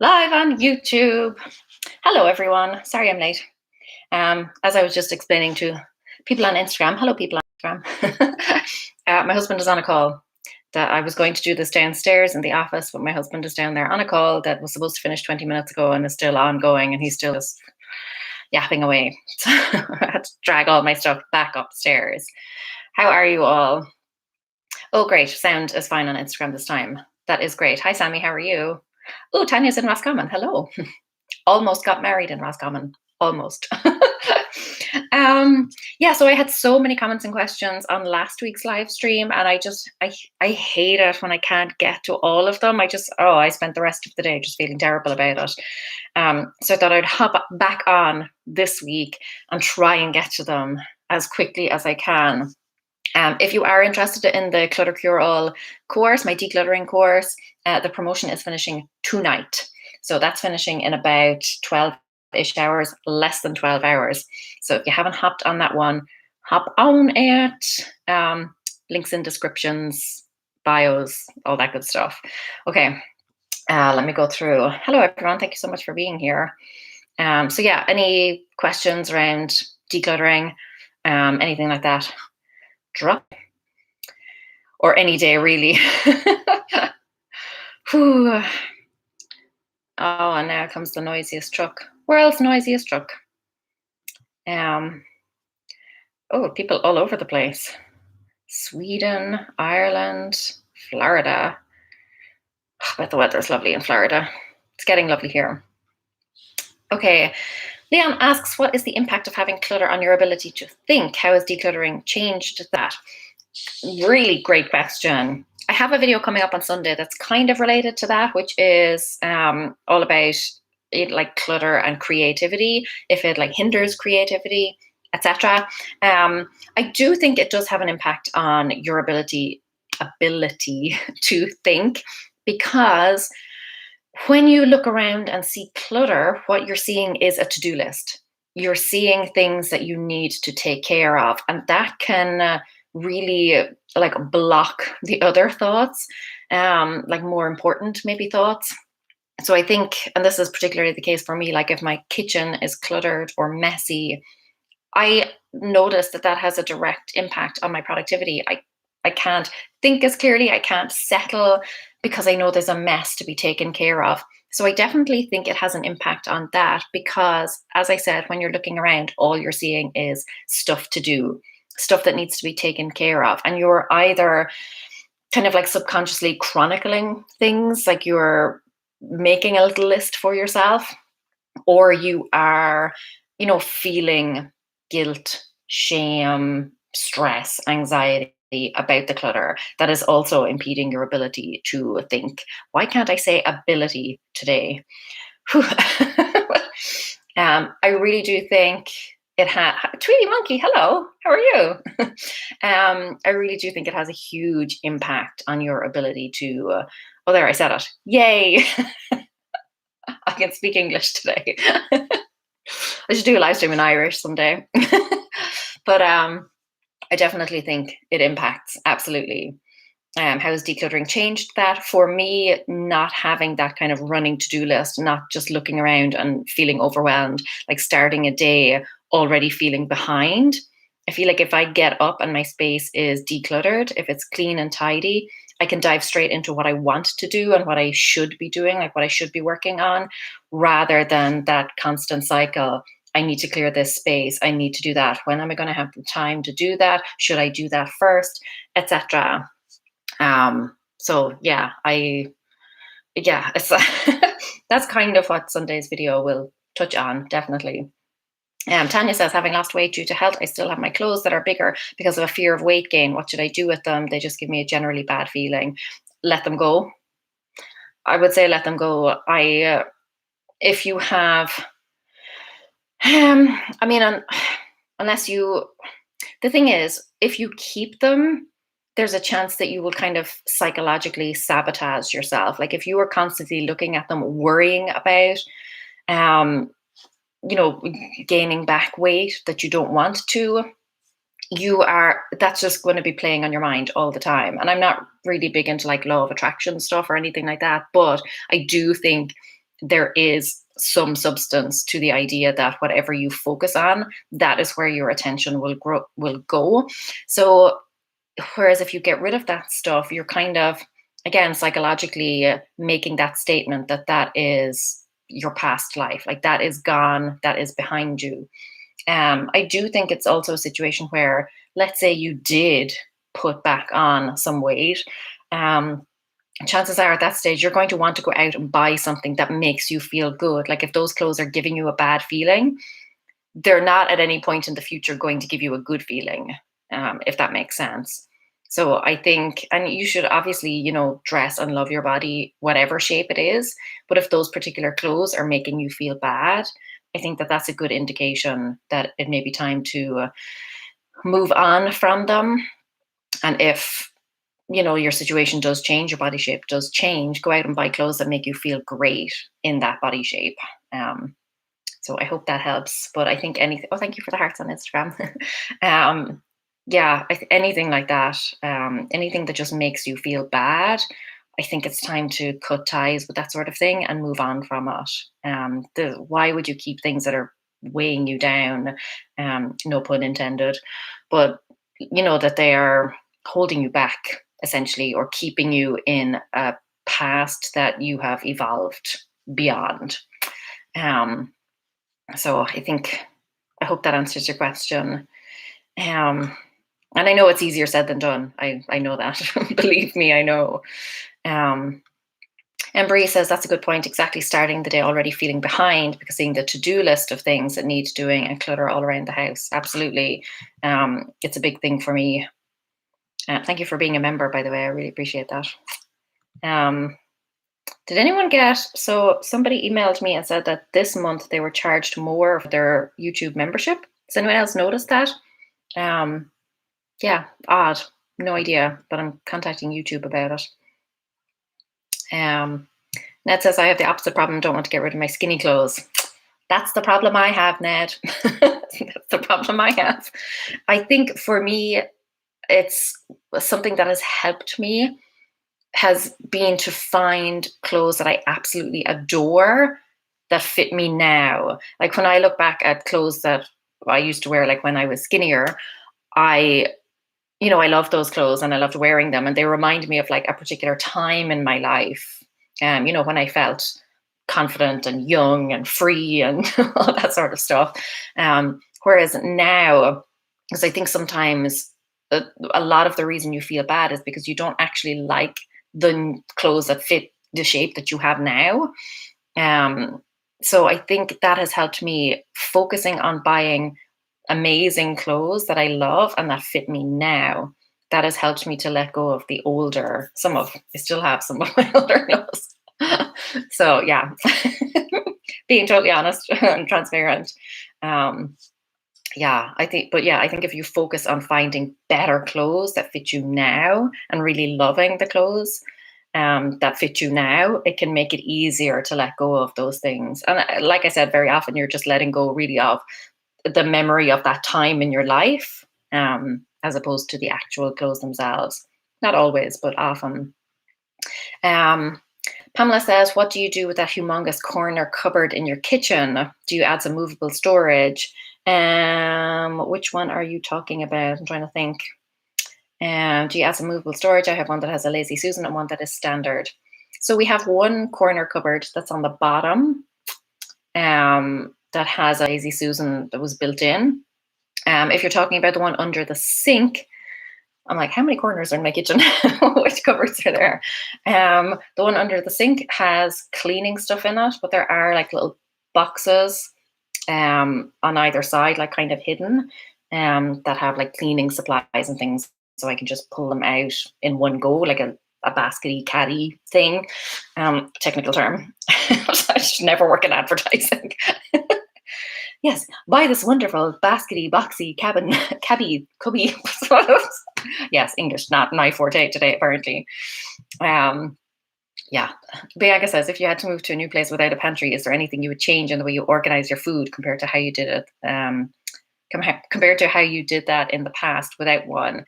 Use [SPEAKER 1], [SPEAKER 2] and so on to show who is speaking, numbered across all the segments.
[SPEAKER 1] Live on YouTube. Hello, everyone. Sorry I'm late. As I was just explaining to people on Instagram, hello, people on Instagram. My husband is on a call that I was going to do this downstairs in the office, but my husband is down there on a call that was supposed to finish 20 minutes ago and is still ongoing, and he's still just yapping away. So I had to drag all my stuff back upstairs. How are you all? Oh, great. Sound is fine on Instagram this time. That is great. Hi, Sammy. How are you? Oh, Tanya's in Roscommon. Hello. Almost got married in Roscommon. Almost. Yeah, so I had so many comments and questions on last week's live stream, and I hate it when I can't get to all of them. I spent the rest of the day just feeling terrible about it. So I thought I'd hop back on this week and try and get to them as quickly as I can. If you are interested in the Clutter Cure All course, my decluttering course, the promotion is finishing tonight. So that's finishing in about 12-ish hours, less than 12 hours. So if you haven't hopped on that one, hop on it. Links in descriptions, bios, all that good stuff. Okay, let me go through. Hello, everyone. Thank you so much for being here. So yeah, any questions around decluttering, anything like that? Drop, or any day really. Whew. Oh, and now comes the noisiest truck. World's noisiest truck. Oh, people all over the place. Sweden, Ireland, Florida. I bet the weather's lovely in Florida. It's getting lovely here. Okay, Leon asks, what is the impact of having clutter on your ability to think? How has decluttering changed that? Really great question. I have a video coming up on Sunday that's kind of related to that, which is all about it, like clutter and creativity, if it like hinders creativity, etc. I do think it does have an impact on your ability to think, because when you look around and see clutter, what you're seeing is a to-do list. You're seeing things that you need to take care of, and that can really like block the other thoughts, like more important maybe thoughts. So I think, and this is particularly the case for me, like if my kitchen is cluttered or messy, I notice that that has a direct impact on my productivity. I can't think as clearly, I can't settle because I know there's a mess to be taken care of. So I definitely think it has an impact on that, because as I said, when you're looking around, all you're seeing is stuff to do, stuff that needs to be taken care of. And you're either kind of like subconsciously chronicling things, like you're making a little list for yourself, or you are, feeling guilt, shame, stress, anxiety about the clutter that is also impeding your ability to think. Why can't I say ability today? I really do think it has. Tweety Monkey, hello, how are you? I really do think it has a huge impact on your ability to. Oh, there, I said it. Yay! I can speak English today. I should do a live stream in Irish someday. But I definitely think it impacts, absolutely. How has decluttering changed that? For me, not having that kind of running to-do list, not just looking around and feeling overwhelmed, like starting a day already feeling behind. I feel like if I get up and my space is decluttered, if it's clean and tidy, I can dive straight into what I want to do and what I should be doing, like what I should be working on, rather than that constant cycle. I need to clear this space. I need to do that. When am I going to have the time to do that? Should I do that first, etc.? So yeah, it's that's kind of what Sunday's video will touch on, definitely. Tanya says, having lost weight due to health, I still have my clothes that are bigger because of a fear of weight gain. What should I do with them? They just give me a generally bad feeling. Let them go. I would say let them go. If you have, I mean, unless you, the thing is, if you keep them, there's a chance that you will kind of psychologically sabotage yourself. Like if you are constantly looking at them, worrying about, gaining back weight that you don't want to, that's just going to be playing on your mind all the time. And I'm not really big into like law of attraction stuff or anything like that, but I do think there is some substance to the idea that whatever you focus on, that is where your attention will go. So whereas if you get rid of that stuff, you're kind of, again, psychologically making that statement that that is your past life, like that is gone, that is behind you. I do think it's also a situation where, let's say you did put back on some weight, chances are at that stage you're going to want to go out and buy something that makes you feel good. Like if those clothes are giving you a bad feeling, they're not at any point in the future going to give you a good feeling, if that makes sense. So I think, and you should obviously, dress and love your body, whatever shape it is. But if those particular clothes are making you feel bad, I think that that's a good indication that it may be time to move on from them. And if, your situation does change, your body shape does change, go out and buy clothes that make you feel great in that body shape. So I hope that helps. But I think anything, oh, thank you for the hearts on Instagram. Yeah, anything like that, anything that just makes you feel bad, I think it's time to cut ties with that sort of thing and move on from it. Why would you keep things that are weighing you down? No pun intended, but that they are holding you back essentially, or keeping you in a past that you have evolved beyond. So I hope that answers your question. And I know it's easier said than done. I know that. Believe me, I know. And Bree says that's a good point. Exactly, starting the day already feeling behind because seeing the to-do list of things that need doing and clutter all around the house. Absolutely. It's a big thing for me. Thank you for being a member, by the way. I really appreciate that. Did anyone so somebody emailed me and said that this month they were charged more for their YouTube membership. Has anyone else noticed that? Yeah, odd. No idea, but I'm contacting YouTube about it. Ned says, I have the opposite problem. Don't want to get rid of my skinny clothes. That's the problem I have, Ned. That's the problem I have. I think for me, it's something that has helped me has been to find clothes that I absolutely adore that fit me now. Like when I look back at clothes that I used to wear, like when I was skinnier, I love those clothes and I loved wearing them. And they remind me of like a particular time in my life. When I felt confident and young and free and all that sort of stuff. Whereas now, because I think sometimes a lot of the reason you feel bad is because you don't actually like the clothes that fit the shape that you have now. So I think that has helped me focusing on buying amazing clothes that I love and that fit me now. That has helped me to let go of the older, I still have some of my older clothes. So yeah, being totally honest and transparent. I think if you focus on finding better clothes that fit you now and really loving the clothes that fit you now, it can make it easier to let go of those things. And like I said, very often you're just letting go really of the memory of that time in your life, as opposed to the actual clothes themselves. Not always, but often. Pamela says, what do you do with that humongous corner cupboard in your kitchen? Do you add some movable storage? Which one are you talking about? I'm trying to think. Do you add some movable storage? I have one that has a Lazy Susan and one that is standard. So we have one corner cupboard that's on the bottom that has a Lazy Susan that was built in. If you're talking about the one under the sink, I'm like, how many corners are in my kitchen? Which cupboards are there? The one under the sink has cleaning stuff in it, but there are like little boxes on either side, like kind of hidden, that have like cleaning supplies and things. So I can just pull them out in one go, like a baskety caddy thing. Technical term. I should never work in advertising. Yes, buy this wonderful baskety, boxy, cabby, cubby. Yes, English, not my forte today, apparently. Yeah, Bianca says, if you had to move to a new place without a pantry, is there anything you would change in the way you organize your food compared to how you did it? Compared to how you did that in the past without one?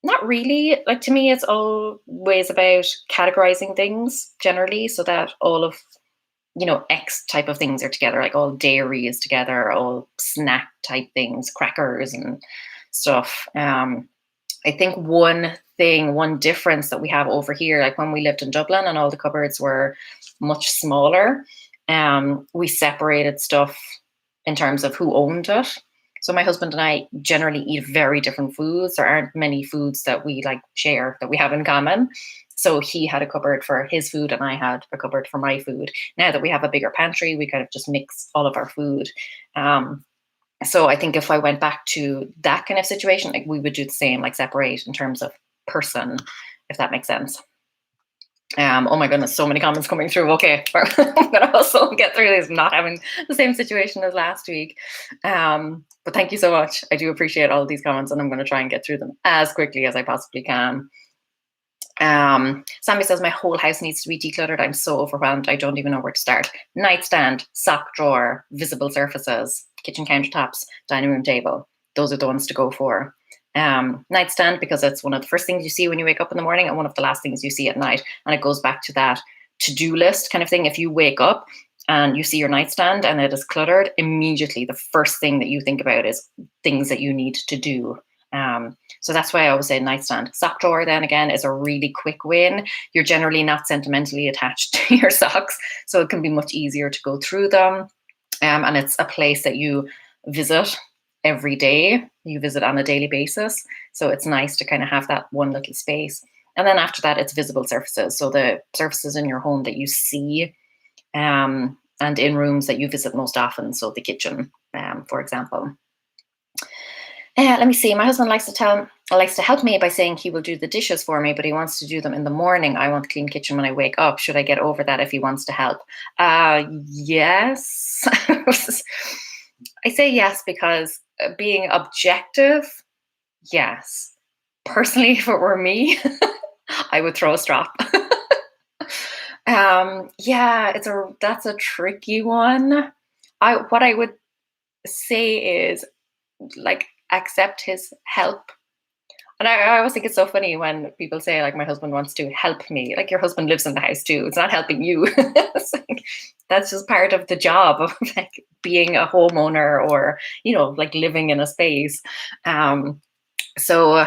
[SPEAKER 1] Not really. Like to me, it's always about categorizing things generally so that all of, X type of things are together, like all dairy is together, all snack type things, crackers and stuff. I think one difference that we have over here, like when we lived in Dublin and all the cupboards were much smaller, we separated stuff in terms of who owned it. So my husband and I generally eat very different foods. There aren't many foods that we like share that we have in common. So he had a cupboard for his food and I had a cupboard for my food. Now that we have a bigger pantry, we kind of just mix all of our food. Um, so I think if I went back to that kind of situation, like we would do the same, like separate in terms of person, if that makes sense. Oh my goodness, so many comments coming through. Okay, I'm gonna also get through this, not having the same situation as last week. But thank you so much. I do appreciate all of these comments, and I'm going to try and get through them as quickly as I possibly can. Sammy says my whole house needs to be decluttered. I'm so overwhelmed. I don't even know where to start. Nightstand, sock drawer, visible surfaces, kitchen countertops, dining room table. Those are the ones to go for. Nightstand, because it's one of the first things you see when you wake up in the morning and one of the last things you see at night. And it goes back to that to-do list kind of thing. If you wake up and you see your nightstand and it is cluttered, immediately the first thing that you think about is things that you need to do. So that's why I always say nightstand. Sock drawer, then again, is a really quick win. You're generally not sentimentally attached to your socks, so it can be much easier to go through them. And it's a place that you visit every day. You visit on a daily basis. So it's nice to kind of have that one little space. And then after that, it's visible surfaces. So the surfaces in your home that you see, and in rooms that you visit most often. So the kitchen, for example. Let me see. My husband likes to help me by saying he will do the dishes for me, but he wants to do them in the morning. I want to clean kitchen when I wake up. Should I get over that if he wants to help? Yes. I say yes because being objective, yes. Personally, if it were me, I would throw a strop. Yeah, that's a tricky one. What I would say is like accept his help. And I always think it's so funny when people say like my husband wants to help me. Like your husband lives in the house too. It's not helping you. It's like, that's just part of the job of like being a homeowner or like living in a space. So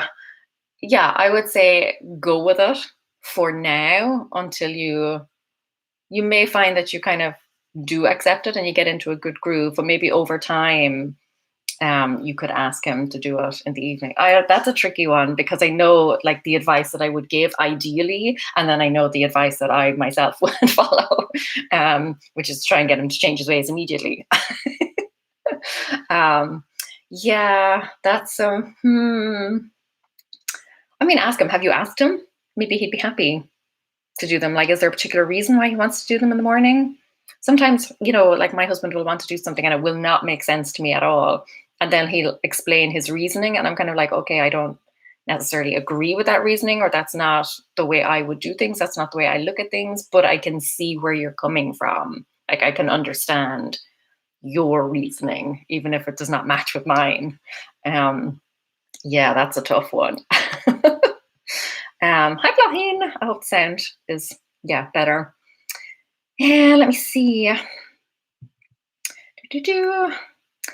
[SPEAKER 1] yeah, I would say go with it for now until you may find that you kind of do accept it and you get into a good groove, but maybe over time you could ask him to do it in the evening. That's a tricky one because I know like the advice that I would give ideally, and then I know the advice that I myself would follow, which is to try and get him to change his ways immediately. Yeah, that's I mean, ask him. Have you asked him? Maybe he'd be happy to do them. Like, is there a particular reason why he wants to do them in the morning? Sometimes, like my husband will want to do something and it will not make sense to me at all. And then he'll explain his reasoning. And I'm kind of like, okay, I don't necessarily agree with that reasoning, or that's not the way I would do things. That's not the way I look at things, but I can see where you're coming from. Like, I can understand your reasoning, even if it does not match with mine. Yeah, that's a tough one. Hi, Blaheen. I hope the sound is, better. And let me see.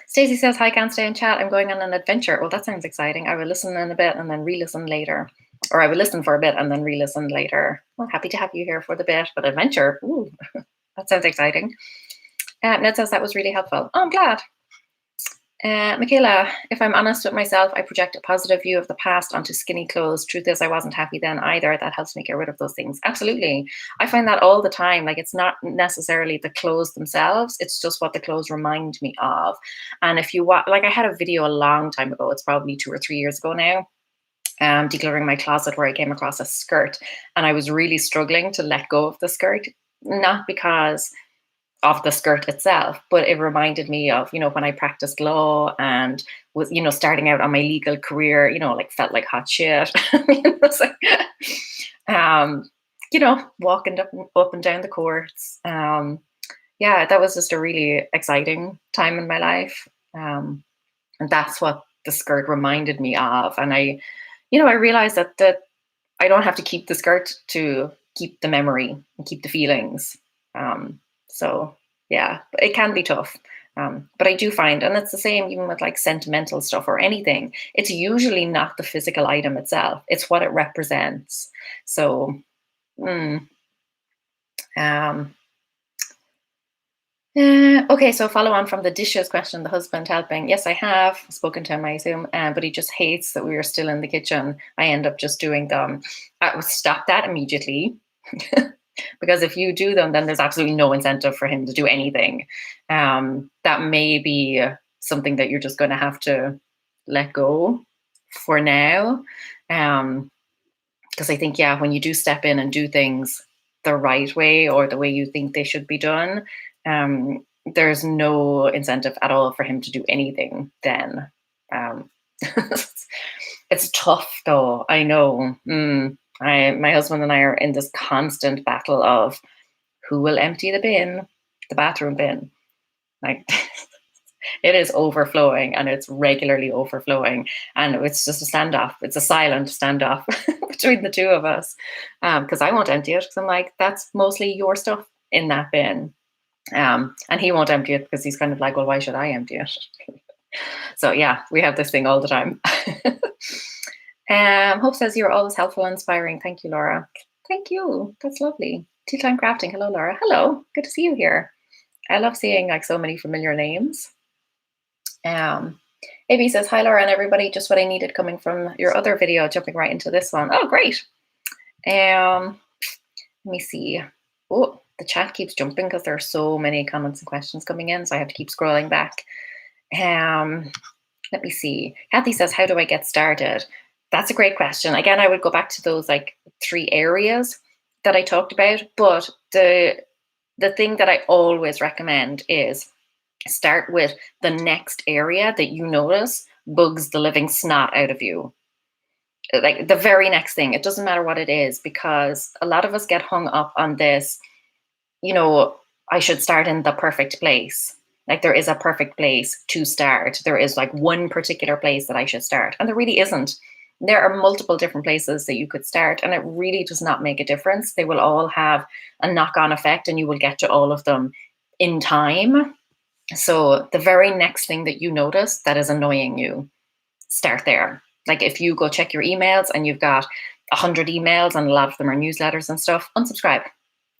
[SPEAKER 1] Stacey says, hi, can't stay in chat. I'm going on an adventure. Well, that sounds exciting. I will listen in a bit and then re-listen later. Or I will listen for a bit and then re-listen later. Well, happy to have you here for the bit, but adventure. Ooh, that sounds exciting. Ned says that was really helpful. Oh, I'm glad. Michaela, if I'm honest with myself, I project a positive view of the past onto skinny clothes. Truth is, I wasn't happy then either. That helps me get rid of those things. Absolutely. I find that all the time. Like, it's not necessarily the clothes themselves. It's just what the clothes remind me of. And if you like, I had a video a long time ago. It's probably 2 or 3 years ago now. Decluttering my closet, where I came across a skirt and I was really struggling to let go of the skirt. Not because of the skirt itself, but it reminded me of, when I practiced law and was, starting out on my legal career, like felt like hot shit. It's like, walking up and down the courts. Yeah, that was just a really exciting time in my life. And that's what the skirt reminded me of. And I I realized that I don't have to keep the skirt to keep the memory and keep the feelings. So yeah, it can be tough. But I do find, and it's the same even with like sentimental stuff or anything, it's usually not the physical item itself, it's what it represents. So, mm, um, okay, so follow on from the dishes question, the husband helping. Yes, I have spoken to him, I assume, but he just hates that we are still in the kitchen. I end up just doing them. I would stop that immediately. Because if you do them, then there's absolutely no incentive for him to do anything. That may be something that you're just going to have to let go for now. Because I think, yeah, when you do step in and do things the right way or the way you think they should be done, there's no incentive at all for him to do anything then. It's tough though, I know. My husband and I are in this constant battle of who will empty the bin, the bathroom bin. Like it is overflowing and it's regularly overflowing. And it's just a standoff. It's a silent standoff between the two of us. Because I won't empty it because I'm like, that's mostly your stuff in that bin. And he won't empty it because he's kind of like, well, why should I empty it? So yeah, we have this thing all the time. Hope says you're always helpful and inspiring. Thank you, Laura. Thank you. That's lovely. Tea Time Crafting. Hello, Laura. Hello. Good to see you here. I love seeing like so many familiar names. AB says, hi, Laura and everybody. Just what I needed coming from your other video, jumping right into this one. Oh, great. Let me see. Oh, the chat keeps jumping because there are so many comments and questions coming in, so I have to keep scrolling back. Let me see. Kathy says, how do I get started? That's a great question. Again, I would go back to those like 3 areas that I talked about, but the thing that I always recommend is start with the next area that you notice bugs the living snot out of you. Like the very next thing. It doesn't matter what it is, because a lot of us get hung up on this, I should start in the perfect place. Like there is a perfect place to start. There is like one particular place that I should start. And there really isn't. There are multiple different places that you could start, and it really does not make a difference. They will all have a knock-on effect and you will get to all of them in time. So the very next thing that you notice that is annoying you, start there. Like if you go check your emails and you've got 100 emails and a lot of them are newsletters and stuff, unsubscribe.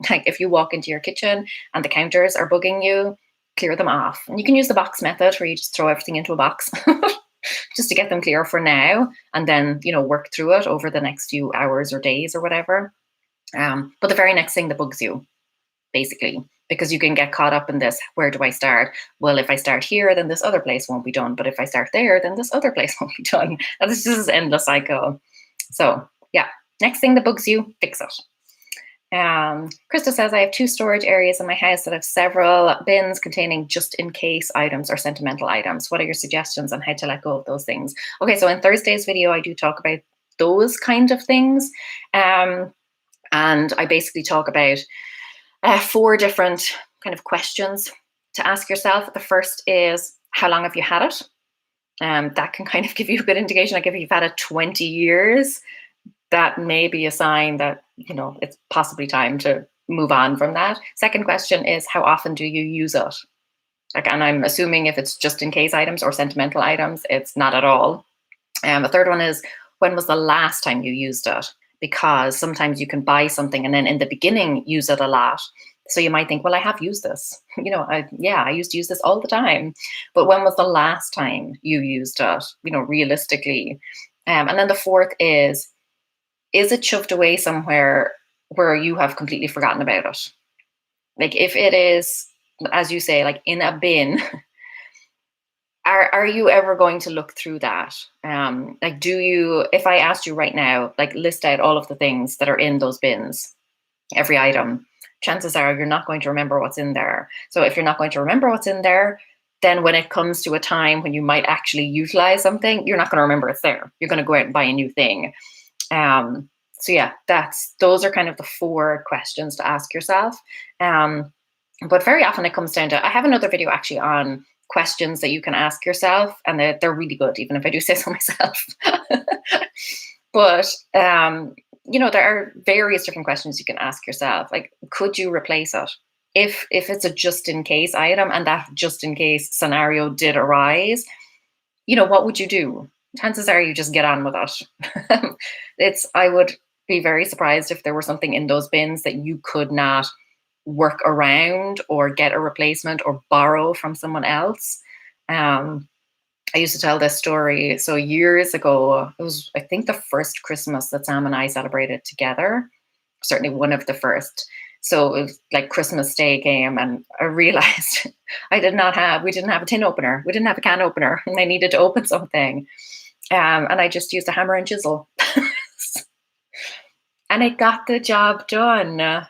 [SPEAKER 1] Like if you walk into your kitchen and the counters are bugging you, clear them off. And you can use the box method where you just throw everything into a box just to get them clear for now, and then, work through it over the next few hours or days or whatever. But the very next thing that bugs you, basically, because you can get caught up in this, where do I start? Well, if I start here, then this other place won't be done. But if I start there, then this other place won't be done. And this is an endless cycle. So yeah, next thing that bugs you, fix it. Krista says, I have 2 storage areas in my house that have several bins containing just in case items or sentimental items. What are your suggestions on how to let go of those things? Okay, so in Thursday's video, I do talk about those kind of things. And I basically talk about 4 different kind of questions to ask yourself. The first is, how long have you had it? That can kind of give you a good indication. Like if you've had it 20 years, that may be a sign that, it's possibly time to move on from that. Second question is, how often do you use it? Like, and I'm assuming if it's just in case items or sentimental items, it's not at all. The third one is, when was the last time you used it? Because sometimes you can buy something and then in the beginning use it a lot. So you might think, well, I have used this. I used to use this all the time. But when was the last time you used it, realistically? And then the fourth is it shoved away somewhere where you have completely forgotten about it? Like if it is, as you say, like in a bin, are you ever going to look through that? Like, if I asked you right now, like list out all of the things that are in those bins, every item, chances are you're not going to remember what's in there. So if you're not going to remember what's in there, then when it comes to a time when you might actually utilize something, you're not going to remember it's there. You're going to go out and buy a new thing. So yeah, those are kind of the 4 questions to ask yourself. But very often it comes down to, I have another video actually on questions that you can ask yourself, and they're really good, even if I do say so myself. But there are various different questions you can ask yourself. Like, could you replace it? If it's a just in case item and that just in case scenario did arise, what would you do? Chances are you just get on with it. I would be very surprised if there were something in those bins that you could not work around or get a replacement or borrow from someone else. I used to tell this story. So years ago, it was, I think, the first Christmas that Sam and I celebrated together, certainly one of the first. So it was like Christmas Day came and I realized we didn't have a tin opener. We didn't have a can opener and I needed to open something. And I just used a hammer and chisel. And it got the job done. There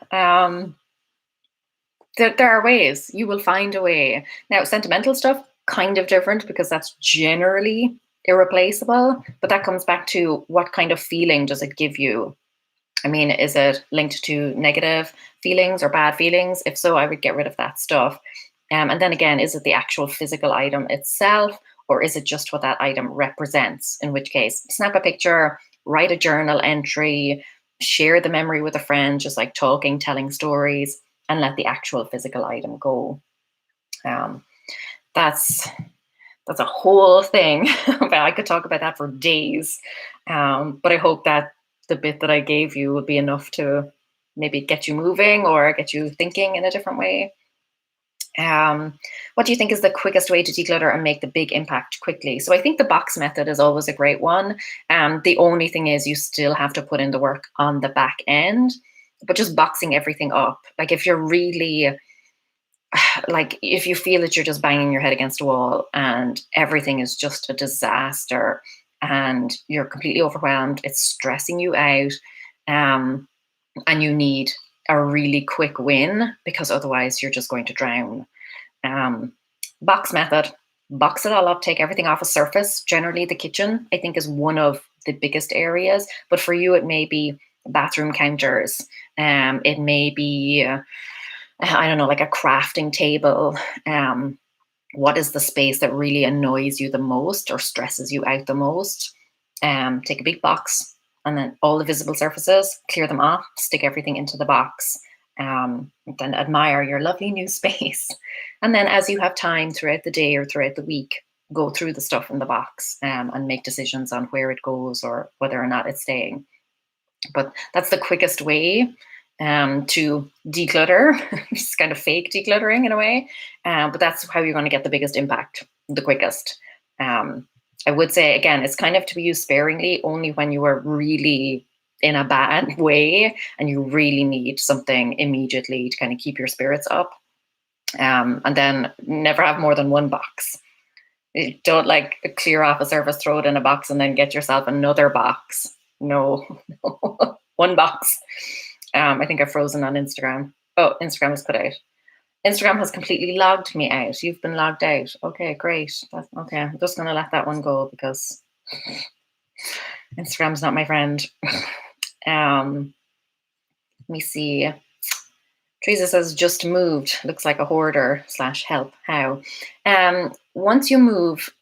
[SPEAKER 1] are ways. You will find a way. Now, sentimental stuff, kind of different because that's generally irreplaceable. But that comes back to what kind of feeling does it give you? I mean, is it linked to negative feelings or bad feelings? If so, I would get rid of that stuff. And then again, is it the actual physical item itself, or is it just what that item represents? In which case, snap a picture, write a journal entry, share the memory with a friend, just like talking, telling stories, and let the actual physical item go. That's a whole thing. I could talk about that for days. But I hope that the bit that I gave you will be enough to maybe get you moving or get you thinking in a different way. What do you think is the quickest way to declutter and make the big impact quickly? So I think the box method is always a great one. The only thing is you still have to put in the work on the back end, but just boxing everything up. Like if you're really, like if you feel that you're just banging your head against a wall and everything is just a disaster and you're completely overwhelmed, it's stressing you out, and you need a really quick win because otherwise you're just going to drown. Box method, box it all up, take everything off a surface. Generally the kitchen, I think, is one of the biggest areas, but for you it may be bathroom counters. It may be, I don't know, like a crafting table. What is the space that really annoys you the most or stresses you out the most? Take a big box and then all the visible surfaces, clear them off, stick everything into the box. Then admire your lovely new space. And then as you have time throughout the day or throughout the week, go through the stuff in the box and make decisions on where it goes or whether or not it's staying. But that's the quickest way to declutter. It's kind of fake decluttering in a way, but that's how you're going to get the biggest impact the quickest. I would say, again, it's kind of to be used sparingly only when you are really in a bad way and you really need something immediately to kind of keep your spirits up. And then never have more than one box. Don't like clear off a surface, throw it in a box, and then get yourself another box. No, one box. I think I've frozen on Instagram. Oh, Instagram is put out. Instagram has completely logged me out. You've been logged out. Okay, great. Okay, I'm just going to let that one go because Instagram's not my friend. Let me see. Teresa says, just moved. Looks like a hoarder / help. How? Once you move,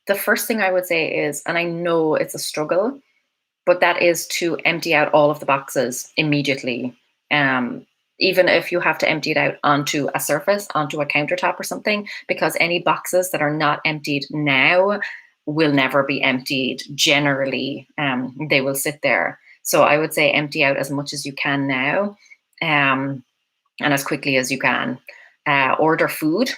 [SPEAKER 1] the first thing I would say is, and I know it's a struggle, but that is to empty out all of the boxes immediately. Even if you have to empty it out onto a surface, onto a countertop or something, because any boxes that are not emptied now will never be emptied. Generally, they will sit there. So I would say empty out as much as you can now, and as quickly as you can. Order food.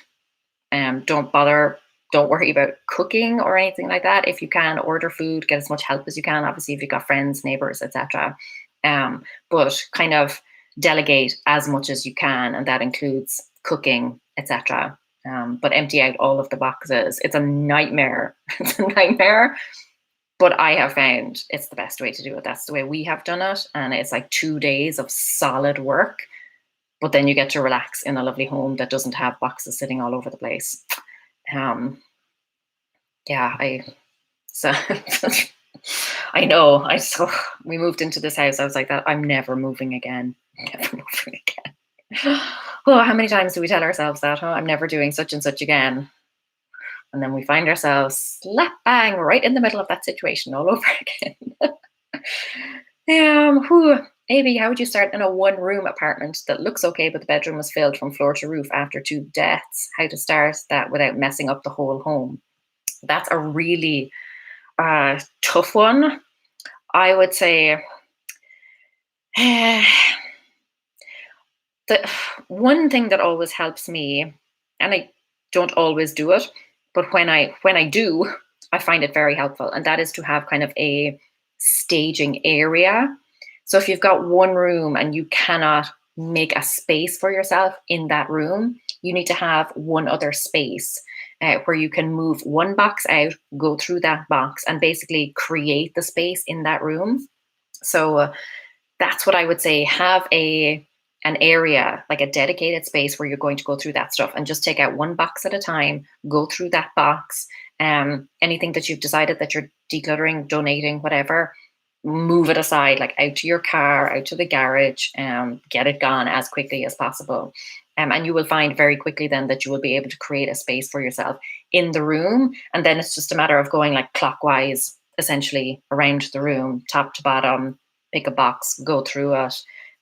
[SPEAKER 1] Don't worry about cooking or anything like that. If you can, order food, get as much help as you can. Obviously, if you've got friends, neighbors, etc. But kind of delegate as much as you can, and that includes cooking, etc. But empty out all of the boxes. It's a nightmare. It's a nightmare. But I have found it's the best way to do it. That's the way we have done it. And it's like 2 days of solid work. But then you get to relax in a lovely home that doesn't have boxes sitting all over the place. I know. We moved into this house. I was like that. I'm never moving again. Never moving again. Oh, how many times do we tell ourselves that? Oh, I'm never doing such and such again. And then we find ourselves slap bang right in the middle of that situation all over again. Maybe how would you start in a one-room apartment that looks okay, but the bedroom was filled from floor to roof after 2 deaths? How to start that without messing up the whole home? That's a really tough one. I would say the one thing that always helps me, and I don't always do it, but when I do, I find it very helpful, and that is to have kind of a staging area. So if you've got one room and you cannot make a space for yourself in that room, you need to have one other space where you can move one box out, go through that box, and basically create the space in that room. So that's what I would say. Have an area, like a dedicated space where you're going to go through that stuff and just take out one box at a time, go through that box. Anything that you've decided that you're decluttering, donating, whatever, move it aside, like out to your car, out to the garage, get it gone as quickly as possible. And you will find very quickly then that you will be able to create a space for yourself in the room. And then it's just a matter of going like clockwise, essentially around the room, top to bottom, pick a box, go through it,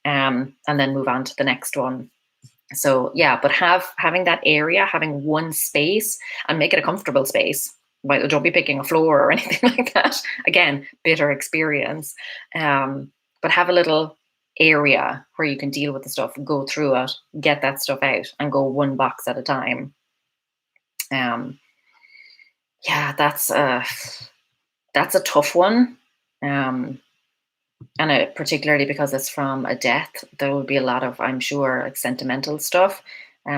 [SPEAKER 1] and then move on to the next one. So yeah, but having that area, having one space, and make it a comfortable space. But don't be picking a floor or anything like that. Again, bitter experience. But have a little area where you can deal with the stuff, go through it, get that stuff out, and go one box at a time. Yeah, that's a tough one. And particularly because it's from a death, there will be a lot of, I'm sure, like sentimental stuff.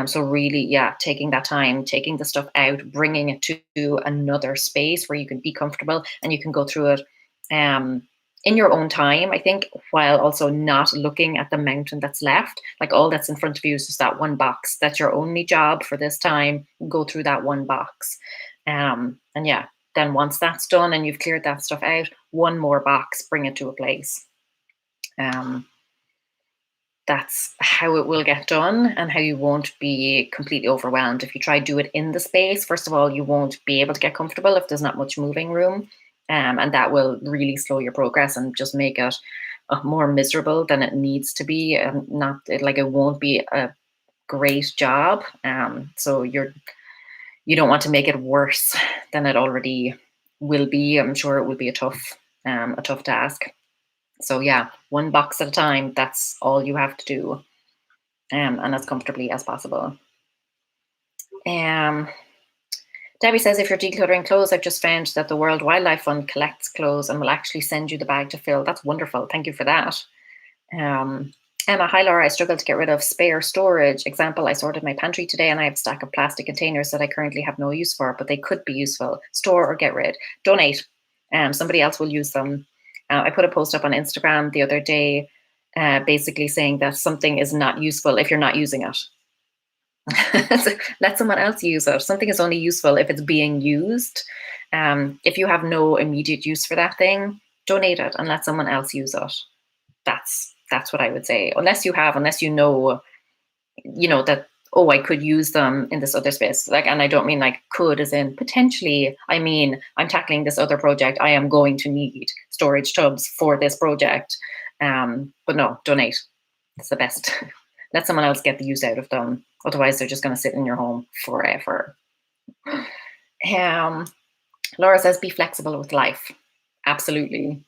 [SPEAKER 1] So really, yeah, taking that time, taking the stuff out, bringing it to another space where you can be comfortable and you can go through it in your own time, I think, while also not looking at the mountain that's left. Like all that's in front of you is just that one box. That's your only job for this time. Go through that one box. And yeah, then once that's done and you've cleared that stuff out, one more box, bring it to a place. That's how it will get done and how you won't be completely overwhelmed. If you try to do it in the space, first of all, you won't be able to get comfortable if there's not much moving room. And that will really slow your progress and just make it more miserable than it needs to be. And not like it won't be a great job. So you don't want to make it worse than it already will be. I'm sure it will be a tough task. So yeah, one box at a time, that's all you have to do, and as comfortably as possible. Debbie says, if you're decluttering clothes, I've just found that the World Wildlife Fund collects clothes and will actually send you the bag to fill. That's wonderful. Thank you for that. Emma, hi Laura, I struggle to get rid of spare storage. Example, I sorted my pantry today and I have a stack of plastic containers that I currently have no use for, but they could be useful. Store or get rid. Donate. Somebody else will use them. I put a post up on Instagram the other day basically saying that something is not useful if you're not using it. So let someone else use it. Something is only useful if it's being used. If you have no immediate use for that thing, donate it and let someone else use it. That's what I would say. Unless you know that, oh, I could use them in this other space. Like, and I don't mean like could as in potentially. I mean, I'm tackling this other project. I am going to need storage tubs for this project. But no, donate. It's the best. Let someone else get the use out of them. Otherwise, they're just going to sit in your home forever. Laura says, be flexible with life. Absolutely.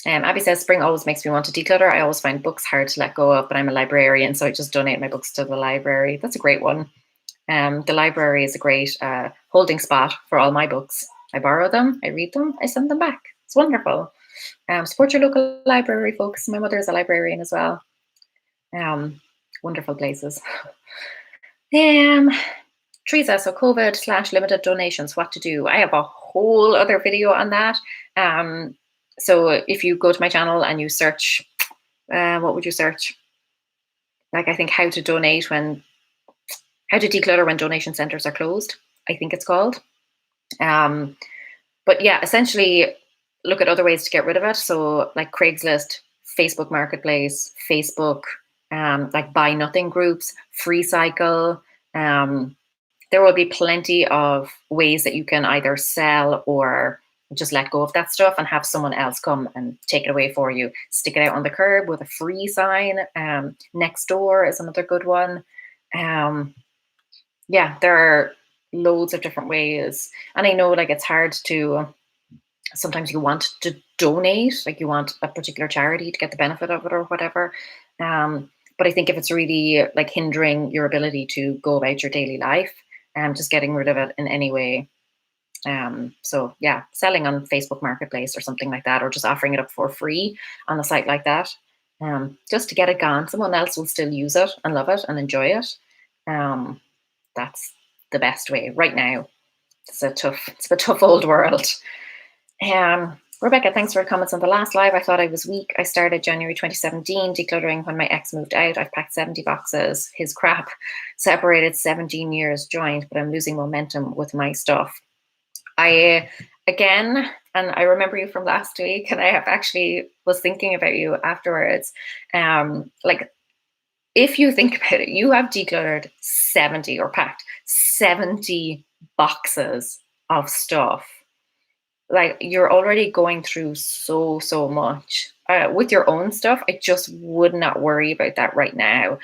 [SPEAKER 1] Abby says, spring always makes me want to declutter. I always find books hard to let go of, but I'm a librarian, so I just donate my books to the library. That's a great one. The library is a great holding spot for all my books. I borrow them, I read them, I send them back. It's wonderful. Support your local library, folks. My mother is a librarian as well. Wonderful places. Teresa, so COVID/limited donations, what to do? I have a whole other video on that. So if you go to my channel and you search, what would you search? Like, I think how to declutter when donation centers are closed, I think it's called. But yeah, essentially look at other ways to get rid of it. So like Craigslist, Facebook Marketplace, Facebook, like buy nothing groups, free cycle. There will be plenty of ways that you can either sell or just let go of that stuff and have someone else come and take it away for you. Stick it out on the curb with a free sign. Next door is another good one. Yeah, there are loads of different ways. And I know like it's hard to, sometimes you want to donate, like you want a particular charity to get the benefit of it or whatever. But I think if it's really like hindering your ability to go about your daily life, just getting rid of it in any way. So yeah, selling on Facebook Marketplace or something like that, or just offering it up for free on a site like that, just to get it gone. Someone else will still use it and love it and enjoy it. That's the best way right now. It's a tough old world. Rebecca, thanks for your comments on the last live. I thought I was weak. I started January 2017 decluttering when my ex moved out. I've packed 70 boxes. His crap. Separated 17 years, joined, but I'm losing momentum with my stuff. Again, and I remember you from last week, and I have actually was thinking about you afterwards. Like, if you think about it, you have decluttered 70 or packed 70 boxes of stuff. Like, you're already going through so much with your own stuff. I just would not worry about that right now.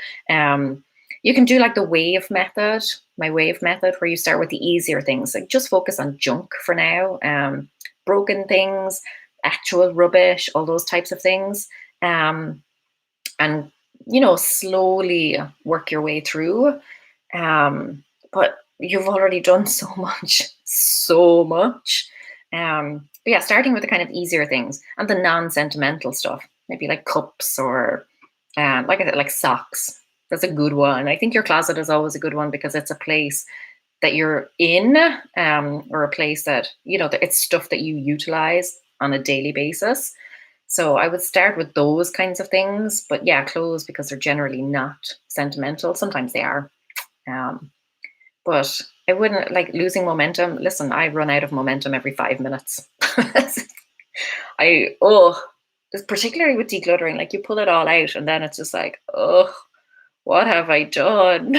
[SPEAKER 1] You can do like the wave method, my wave method, where you start with the easier things. Like, just focus on junk for now, broken things, actual rubbish, all those types of things. And, you know, slowly work your way through. But you've already done so much. But yeah, starting with the kind of easier things and the non-sentimental stuff, maybe like cups or like I said, like socks. That's a good one. I think your closet is always a good one because it's a place that you're in, or a place that, you know, it's stuff that you utilize on a daily basis. So I would start with those kinds of things. But yeah, clothes, because they're generally not sentimental. Sometimes they are. But I wouldn't like losing momentum. Listen, I run out of momentum every 5 minutes. Particularly with decluttering, like you pull it all out and then it's just like, oh, what have I done?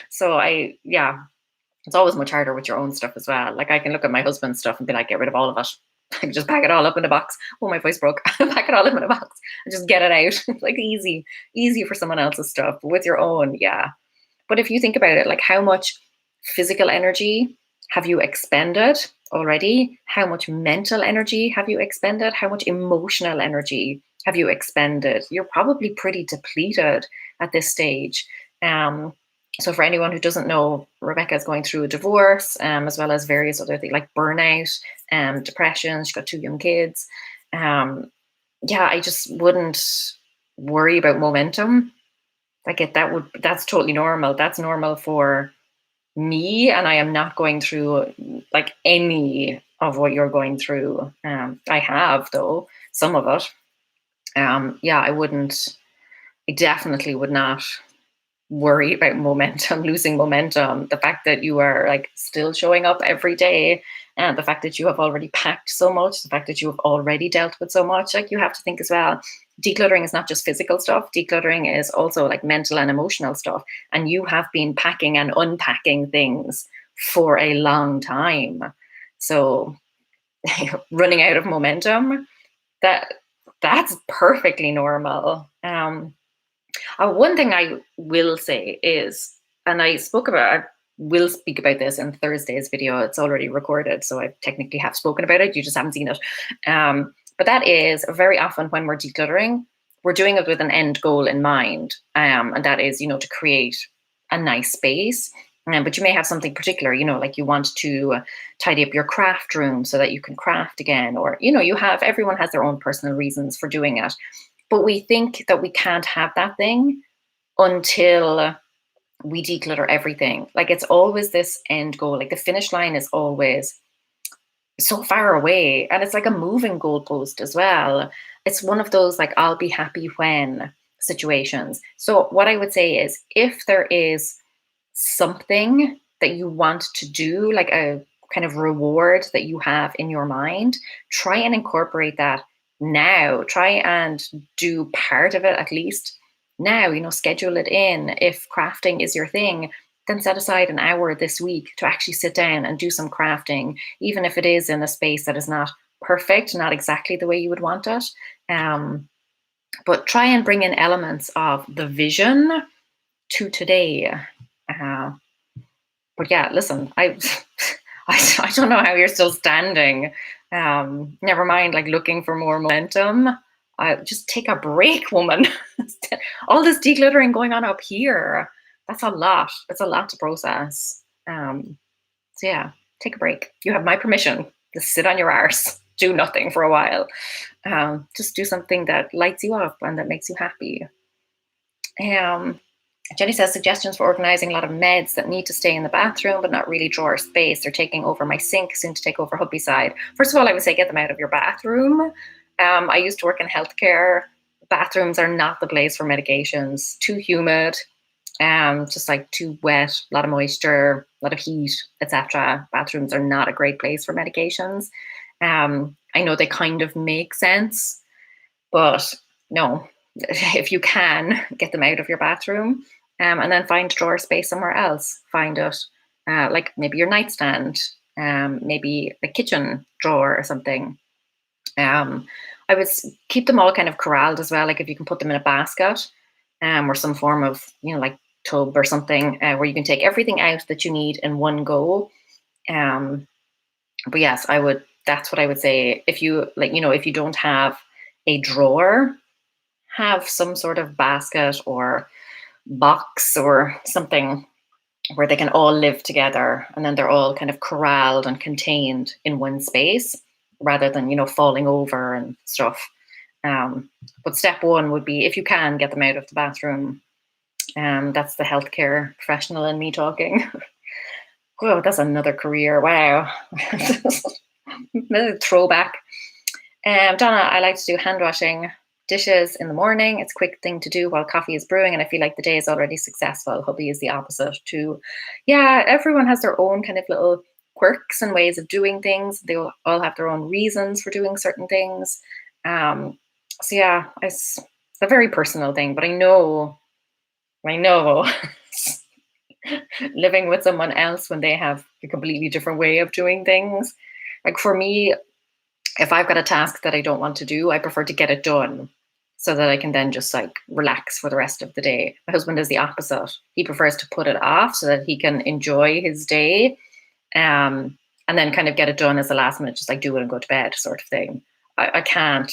[SPEAKER 1] So it's always much harder with your own stuff as well. Like, I can look at my husband's stuff and be like, get rid of all of it. I can just pack it all up in a box. Oh, my voice broke. Pack it all up in a box and just get it out. Like, easy for someone else's stuff. But with your own, yeah. But if you think about it, like, how much physical energy have you expended already? How much mental energy have you expended? How much emotional energy have you expended? You're probably pretty depleted at this stage. So for anyone who doesn't know, Rebecca is going through a divorce, as well as various other things like burnout, depression. She's got 2 young kids. Yeah, I just wouldn't worry about momentum. That's totally normal. That's normal for me, and I am not going through like any of what you're going through. I have, though, some of it. Yeah, I definitely would not worry about momentum, losing momentum. The fact that you are like still showing up every day, and the fact that you have already packed so much, the fact that you have already dealt with so much, like, you have to think as well, decluttering is not just physical stuff. Decluttering is also like mental and emotional stuff. And you have been packing and unpacking things for a long time. So running out of momentum, that's perfectly normal. One thing I will say is, and I will speak about this in Thursday's video. It's already recorded, so I technically have spoken about it. You just haven't seen it. But that is very often when we're decluttering, we're doing it with an end goal in mind. And that is, to create a nice space. But you may have something particular, like you want to tidy up your craft room so that you can craft again, or, everyone has their own personal reasons for doing it. But we think that we can't have that thing until we declutter everything. Like, it's always this end goal. Like, the finish line is always so far away. And it's like a moving goalpost as well. It's one of those, like, I'll be happy when situations. So what I would say is, if there is something that you want to do, like a kind of reward that you have in your mind, try and incorporate that now. Try and do part of it at least now, schedule it in. If crafting is your thing, then set aside an hour this week to actually sit down and do some crafting, even if it is in a space that is not perfect, not exactly the way you would want it. But try and bring in elements of the vision to today. But yeah, listen, I don't know how you're still standing. Never mind, like looking for more momentum. Just take a break, woman. All this decluttering going on up here. That's a lot. It's a lot to process. So yeah, take a break. You have my permission. Just sit on your arse. Do nothing for a while. Just do something that lights you up and that makes you happy. Jenny says suggestions for organizing a lot of meds that need to stay in the bathroom, but not really drawer space. They're taking over my sink, soon to take over hubby side. First of all, I would say get them out of your bathroom. I used to work in healthcare. Bathrooms are not the place for medications. Too humid, just like too wet, a lot of moisture, a lot of heat, etc. Bathrooms are not a great place for medications. I know they kind of make sense, but no, if you can, get them out of your bathroom. And then find drawer space somewhere else. Find it, like maybe your nightstand, maybe a kitchen drawer or something. I would keep them all kind of corralled as well. Like if you can put them in a basket, or some form of, like tub or something, where you can take everything out that you need in one go. But yes, that's what I would say. If you if you don't have a drawer, have some sort of basket or box or something where they can all live together, and then they're all kind of corralled and contained in one space rather than falling over and stuff. But step one would be, if you can, get them out of the bathroom. That's the healthcare professional in me talking. Oh, that's another career. Wow. Throwback. Donna, I like to do hand washing dishes in the morning. It's a quick thing to do while coffee is brewing, and I feel like the day is already successful. Hubby is the opposite too. Yeah, everyone has their own kind of little quirks and ways of doing things. They all have their own reasons for doing certain things. So yeah, it's a very personal thing, but I know living with someone else when they have a completely different way of doing things. Like for me, if I've got a task that I don't want to do, I prefer to get it done so that I can then just like relax for the rest of the day. My husband is the opposite. He prefers to put it off so that he can enjoy his day, and then kind of get it done as a last minute, just like do it and go to bed sort of thing. I can't.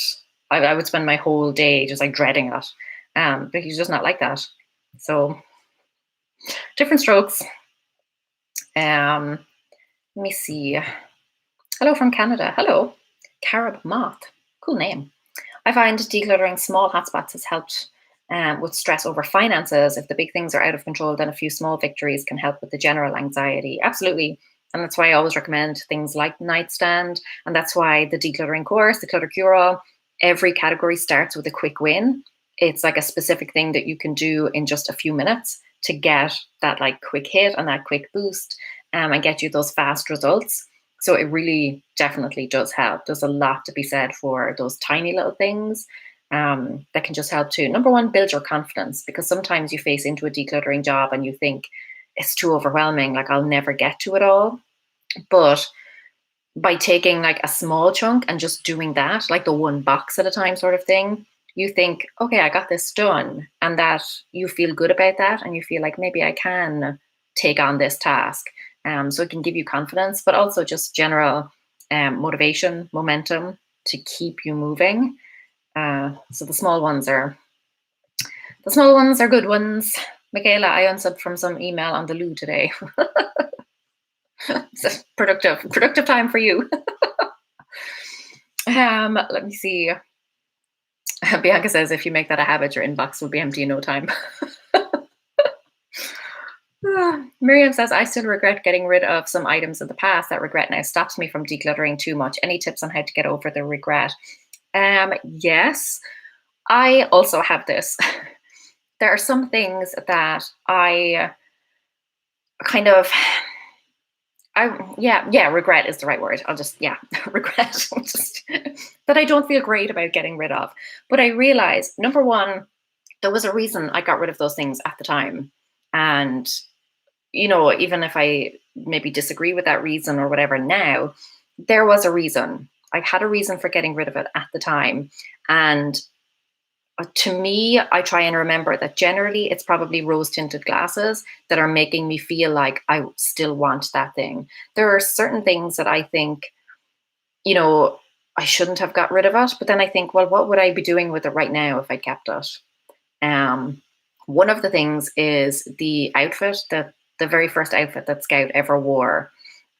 [SPEAKER 1] I would spend my whole day just like dreading it. But he's just not like that. So different strokes. Let me see. Hello from Canada. Hello. Carib Moth. Cool name. I find decluttering small hotspots has helped with stress over finances. If the big things are out of control, then a few small victories can help with the general anxiety. Absolutely. And that's why I always recommend things like nightstand. And that's why the decluttering course, the Clutter Cure-All, every category starts with a quick win. It's like a specific thing that you can do in just a few minutes to get that like quick hit and that quick boost, and get you those fast results. So it really definitely does help. There's a lot to be said for those tiny little things that can just help to, number one, build your confidence, because sometimes you face into a decluttering job and you think it's too overwhelming, like I'll never get to it all. But by taking like a small chunk and just doing that, like the one box at a time sort of thing, you think, okay, I got this done, and that you feel good about that, and you feel like maybe I can take on this task. So it can give you confidence, but also just general motivation, momentum to keep you moving. So the small ones are good ones. Michaela, I unsubbed from some email on the loo today. It's a productive time for you. Let me see. Bianca says, if you make that a habit, your inbox will be empty in no time. Miriam says, I still regret getting rid of some items in the past. That regret now stops me from decluttering too much. Any tips on how to get over the regret? Yes, I also have this. There are some things that I kind of, regret is the right word. Regret that I don't feel great about getting rid of. But I realized, number one, there was a reason I got rid of those things at the time. And even if I maybe disagree with that reason or whatever now, there was a reason. I had a reason for getting rid of it at the time. And to me, I try and remember that generally it's probably rose tinted glasses that are making me feel like I still want that thing. There are certain things that I think, I shouldn't have got rid of it. But then I think, well, what would I be doing with it right now if I kept it? One of the things is the outfit, that the very first outfit that Scout ever wore.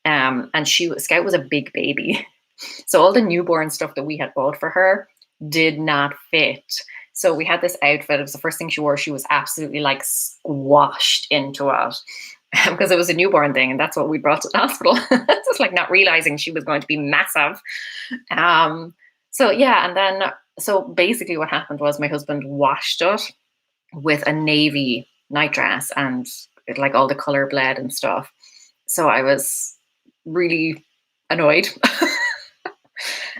[SPEAKER 1] And Scout was a big baby. So all the newborn stuff that we had bought for her did not fit. So we had this outfit. It was the first thing she wore. She was absolutely like squashed into it because it was a newborn thing, and that's what we brought to the hospital. Just like not realizing she was going to be massive. So yeah, and then so basically what happened was my husband washed it with a navy night dress, and like all the color bled and stuff. So I was really annoyed.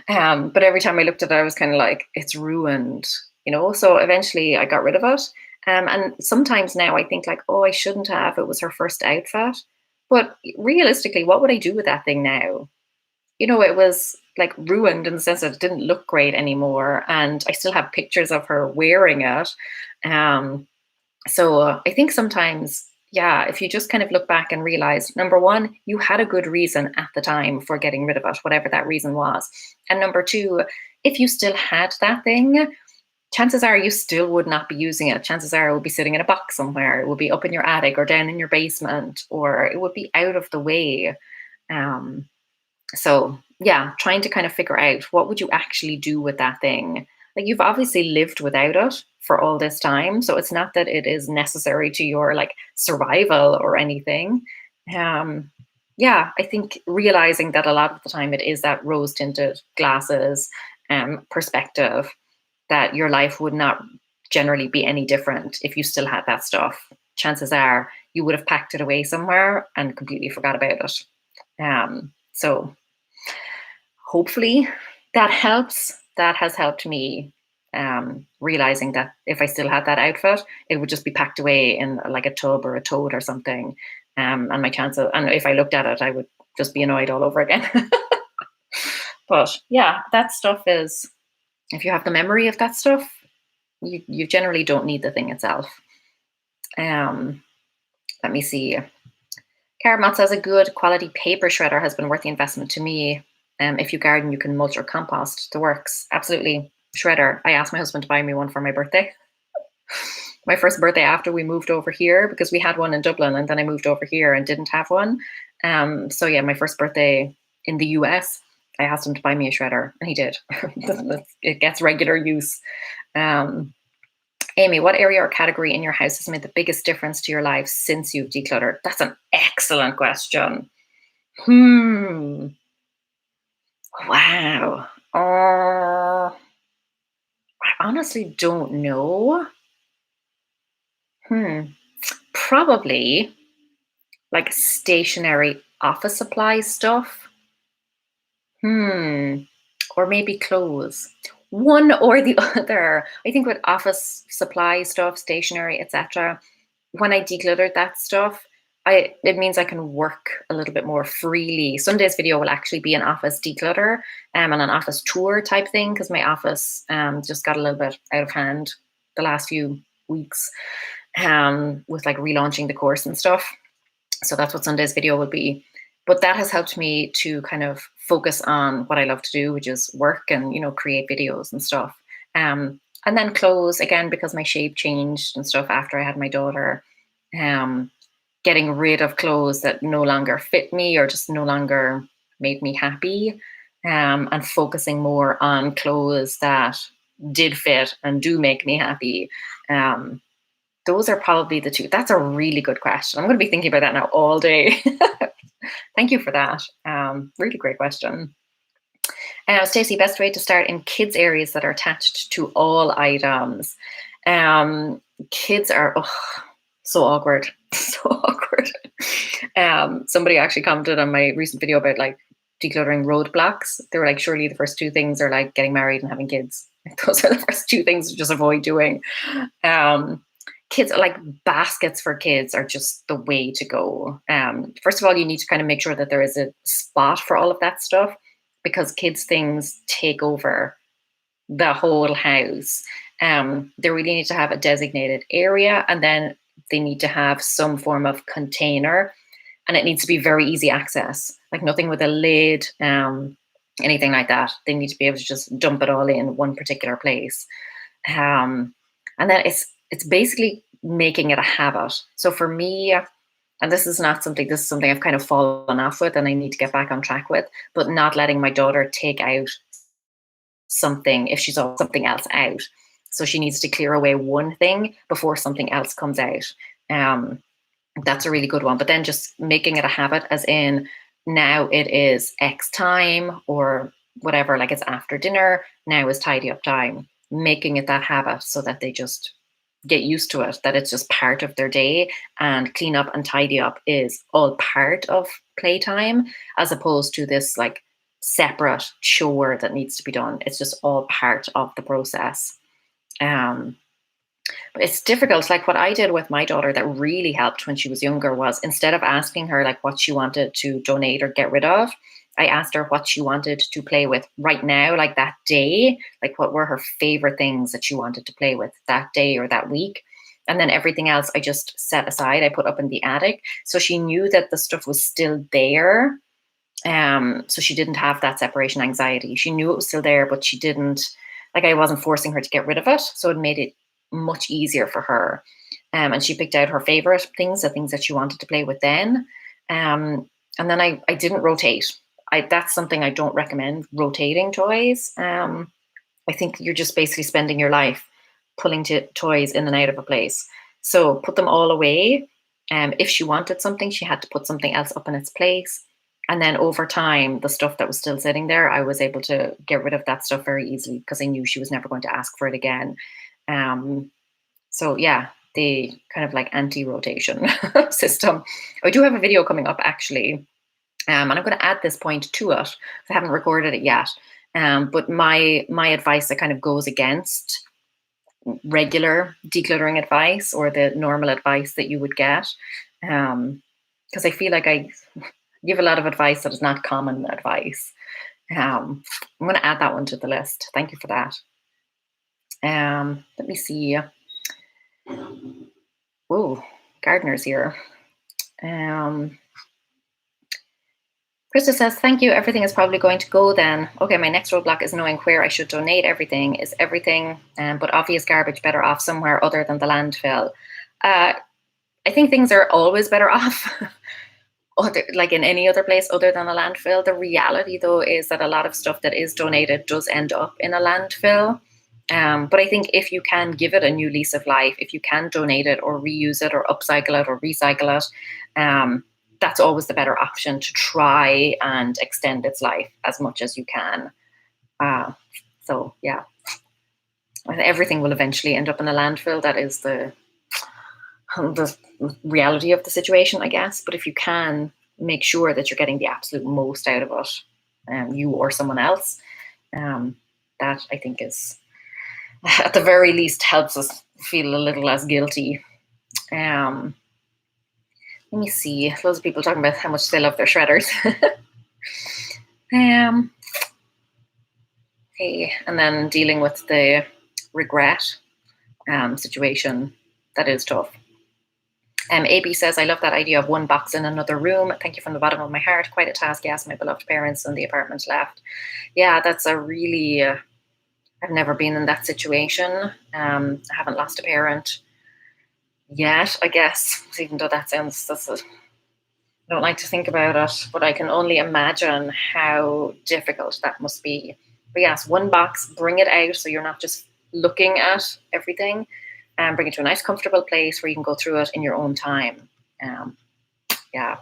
[SPEAKER 1] But every time I looked at it, I was kind of like, it's ruined, So eventually I got rid of it. And sometimes now I think like, oh, I shouldn't have. It was her first outfit. But realistically, what would I do with that thing now? It was like ruined in the sense that it didn't look great anymore. And I still have pictures of her wearing it. So I think sometimes, yeah, if you just kind of look back and realize, number one, you had a good reason at the time for getting rid of it, whatever that reason was. And number two, if you still had that thing, chances are you still would not be using it. Chances are it would be sitting in a box somewhere. It would be up in your attic or down in your basement, or it would be out of the way. So yeah, trying to kind of figure out what would you actually do with that thing. Like you've obviously lived without it for all this time. So it's not that it is necessary to your like survival or anything. Yeah, I think realizing that a lot of the time it is that rose tinted glasses perspective, that your life would not generally be any different if you still had that stuff. Chances are you would have packed it away somewhere and completely forgot about it. So hopefully that helps. That has helped me realizing that if I still had that outfit, it would just be packed away in like a tub or a tote or something. And my chance of, and if I looked at it, I would just be annoyed all over again. But yeah, that stuff is, if you have the memory of that stuff, you generally don't need the thing itself. Let me see. Carrot says a good quality paper shredder has been worth the investment to me. If you garden, you can mulch or compost. The works. Absolutely. Shredder. I asked my husband to buy me one for my birthday. My first birthday after we moved over here, because we had one in Dublin and then I moved over here and didn't have one. So yeah, my first birthday in the US, I asked him to buy me a shredder and he did. It gets regular use. Amy, what area or category in your house has made the biggest difference to your life since you've decluttered? That's an excellent question. Wow. I honestly don't know. Probably like stationary office supply stuff. Or maybe clothes. One or the other. I think with office supply stuff, stationery, etc. When I decluttered that stuff, it means I can work a little bit more freely. Sunday's video will actually be an office declutter and an office tour type thing, because my office just got a little bit out of hand the last few weeks with like relaunching the course and stuff. So that's what Sunday's video will be. But that has helped me to kind of focus on what I love to do, which is work and, create videos and stuff. And then clothes, again, because my shape changed and stuff after I had my daughter. Getting rid of clothes that no longer fit me or just no longer made me happy, and focusing more on clothes that did fit and do make me happy. Those are probably the two. That's a really good question. I'm going to be thinking about that now all day. Thank you for that. Really great question. Stacey, best way to start in kids areas that are attached to all items. Kids are so awkward. So awkward. Somebody actually commented on my recent video about like decluttering roadblocks. They were like, surely the first two things are like getting married and having kids. Those are the first two things to just avoid doing. kids, like baskets for kids are just the way to go. First of all, you need to kind of make sure that there is a spot for all of that stuff, because kids' things take over the whole house. They really need to have a designated area, and then they need to have some form of container, and it needs to be very easy access, like nothing with a lid, anything like that. They need to be able to just dump it all in one particular place. And then it's basically making it a habit. So for me, and this is something I've kind of fallen off with and I need to get back on track with, but not letting my daughter take out something if she's all something else out. So she needs to clear away one thing before something else comes out. That's a really good one. But then just making it a habit, as in now it is X time or whatever, like it's after dinner, now is tidy up time. Making it that habit so that they just get used to it, that it's just part of their day, and clean up and tidy up is all part of playtime, as opposed to this like separate chore that needs to be done. It's just all part of the process. But it's difficult. Like what I did with my daughter that really helped when she was younger was, instead of asking her like what she wanted to donate or get rid of, I asked her what she wanted to play with right now, like that day, like what were her favorite things that she wanted to play with that day or that week. And then everything else I just set aside, I put up in the attic. So she knew that the stuff was still there. So she didn't have that separation anxiety. She knew it was still there, but she didn't, like I wasn't forcing her to get rid of it. So it made it much easier for her. And she picked out her favorite things, the things that she wanted to play with then. And then I didn't rotate. That's something I don't recommend, rotating toys. I think you're just basically spending your life pulling toys in and out of a place. So put them all away. If she wanted something, she had to put something else up in its place. And then over time, the stuff that was still sitting there, I was able to get rid of that stuff very easily because I knew she was never going to ask for it again. So yeah, the kind of like anti-rotation system. I do have a video coming up actually. And I'm going to add this point to it. I haven't recorded it yet. But my advice that kind of goes against regular decluttering advice or the normal advice that you would get. Because I feel like I give a lot of advice that is not common advice. I'm going to add that one to the list. Thank you for that. Let me see. Oh, gardener's here. Krista says, thank you. Everything is probably going to go then. Okay, my next roadblock is knowing where I should donate everything. Is everything but obvious garbage better off somewhere other than the landfill? I think things are always better off, like in any other place other than a landfill. The reality, though, is that a lot of stuff that is donated does end up in a landfill. But I think if you can give it a new lease of life, if you can donate it or reuse it or upcycle it or recycle it, that's always the better option, to try and extend its life as much as you can. So yeah, everything will eventually end up in a landfill. That is the reality of the situation, I guess. But if you can make sure that you're getting the absolute most out of it, you or someone else, that I think is, at the very least, helps us feel a little less guilty. Let me see. Loads of people talking about how much they love their shredders. Okay, and then dealing with the regret situation. That is tough. AB says, I love that idea of one box in another room. Thank you from the bottom of my heart. Quite a task, yes, my beloved parents and the apartment left. Yeah, that's a really, I've never been in that situation. I haven't lost a parent yet, I guess, even though I don't like to think about it, but I can only imagine how difficult that must be. But yes, one box, bring it out so you're not just looking at everything, and bring it to a nice, comfortable place where you can go through it in your own time. Yeah.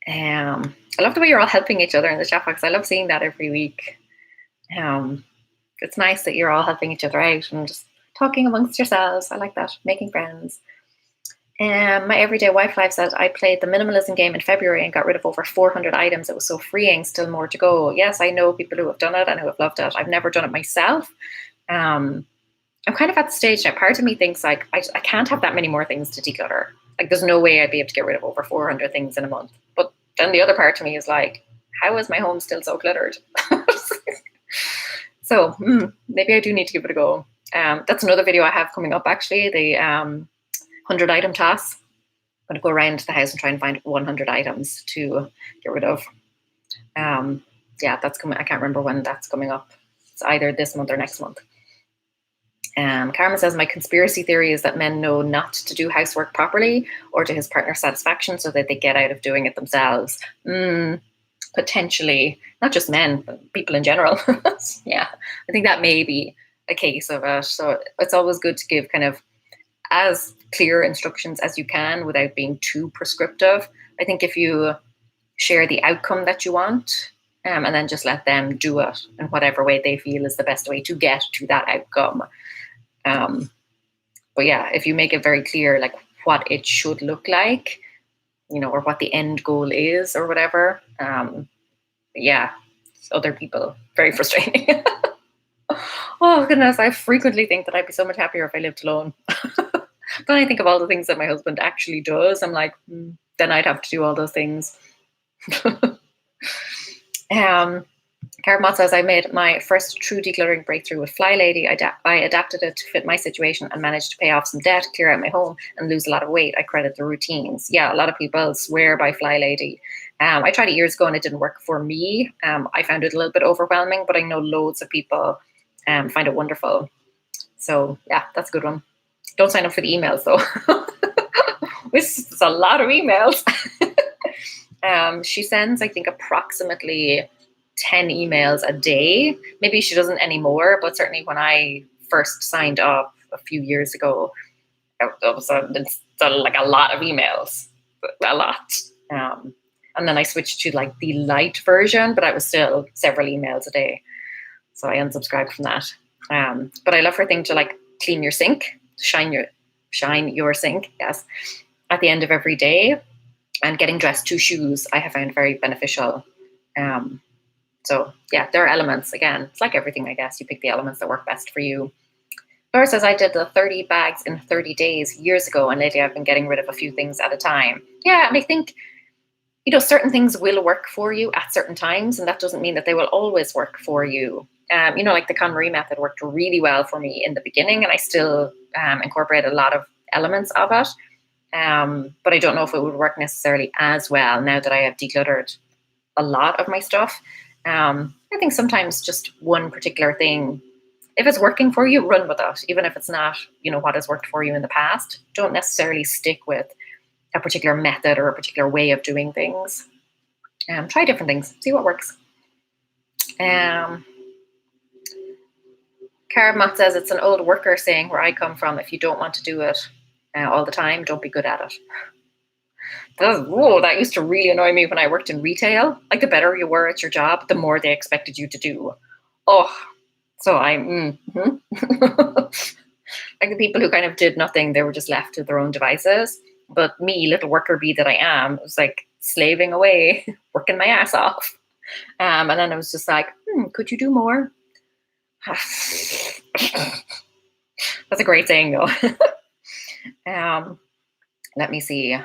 [SPEAKER 1] I love the way you're all helping each other in the chat box. I love seeing that every week. It's nice that you're all helping each other out and just talking amongst yourselves. I like that, making friends. My everyday wife life says, I played the minimalism game in February and got rid of over 400 items. It was so freeing, still more to go. Yes, I know people who have done it and who have loved it. I've never done it myself. I'm kind of at the stage now. Part of me thinks like I can't have that many more things to declutter. Like there's no way I'd be able to get rid of over 400 things in a month. But then the other part of me is like, how is my home still so cluttered? So maybe I do need to give it a go. That's another video I have coming up actually, the 100 item task. I'm going to go around the house and try and find 100 items to get rid of. Yeah, that's coming. I can't remember when that's coming up. It's either this month or next month. Karma says, my conspiracy theory is that men know not to do housework properly or to his partner's satisfaction so that they get out of doing it themselves. Potentially, not just men, but people in general. Yeah, I think that may be a case of it. So it's always good to give kind of as clear instructions as you can without being too prescriptive. I think if you share the outcome that you want, and then just let them do it in whatever way they feel is the best way to get to that outcome. But yeah, if you make it very clear, like what it should look like, or what the end goal is or whatever. Yeah, other people, very frustrating. Oh goodness, I frequently think that I'd be so much happier if I lived alone. But I think of all the things that my husband actually does. I'm like, then I'd have to do all those things. Carrot says, I made my first true decluttering breakthrough with Fly Lady. I adapted it to fit my situation and managed to pay off some debt, clear out my home, and lose a lot of weight. I credit the routines. Yeah, a lot of people swear by Fly Lady. I tried it years ago and it didn't work for me. I found it a little bit overwhelming, but I know loads of people find it wonderful. So yeah, that's a good one. Don't sign up for the emails though. This is a lot of emails. She sends, I think, approximately 10 emails a day. Maybe she doesn't anymore, but certainly when I first signed up a few years ago, it was like a lot of emails, a lot. And then I switched to like the light version, but I was still several emails a day. So I unsubscribed from that. But I love her thing to like clean your sink, shine your sink, yes, at the end of every day. And getting dressed to shoes, I have found very beneficial. So yeah, there are elements. Again, it's like everything, I guess. You pick the elements that work best for you. Laura says, I did the 30 bags in 30 days years ago, and lately I've been getting rid of a few things at a time. Yeah, and I think, certain things will work for you at certain times, and that doesn't mean that they will always work for you. Like the KonMari Method worked really well for me in the beginning, and I still incorporate a lot of elements of it. But I don't know if it would work necessarily as well now that I have decluttered a lot of my stuff. I think sometimes just one particular thing, if it's working for you, run with it. Even if it's not, what has worked for you in the past, don't necessarily stick with a particular method or a particular way of doing things. Try different things, see what works. Karamot says, it's an old worker saying where I come from, if you don't want to do it all the time, don't be good at it. That used to really annoy me when I worked in retail. Like the better you were at your job, the more they expected you to do. So like the people who kind of did nothing, they were just left to their own devices. But me, little worker bee that I am, was like slaving away, working my ass off. And then I was just like, could you do more? That's a great saying though. Let me see.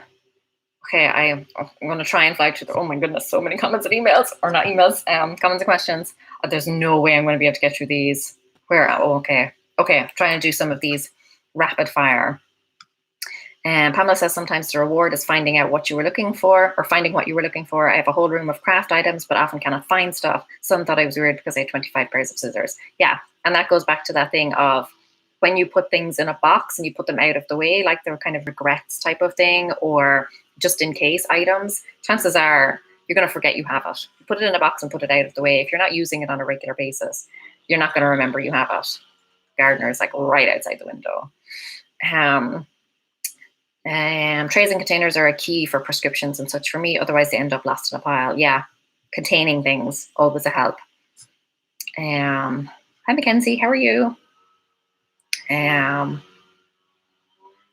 [SPEAKER 1] Okay, I'm going to try and fly through. Oh my goodness, so many comments and emails, or not emails, comments and questions. There's no way I'm going to be able to get through these. Okay, I'm trying to do some of these rapid fire. And Pamela says, sometimes the reward is finding out what you were looking for, or finding what you were looking for. I have a whole room of craft items, but often cannot find stuff. Some thought I was weird because I had 25 pairs of scissors. Yeah, and that goes back to that thing of when you put things in a box and you put them out of the way, like they're kind of regrets type of thing, or just in case items, chances are you're going to forget you have it. You put it in a box and put it out of the way. If you're not using it on a regular basis, you're not going to remember you have it. Gardener is like right outside the window. Trays and containers are a key for prescriptions and such for me. Otherwise, they end up lost in a pile. Yeah, containing things, always a help. Hi, Mackenzie. How are you?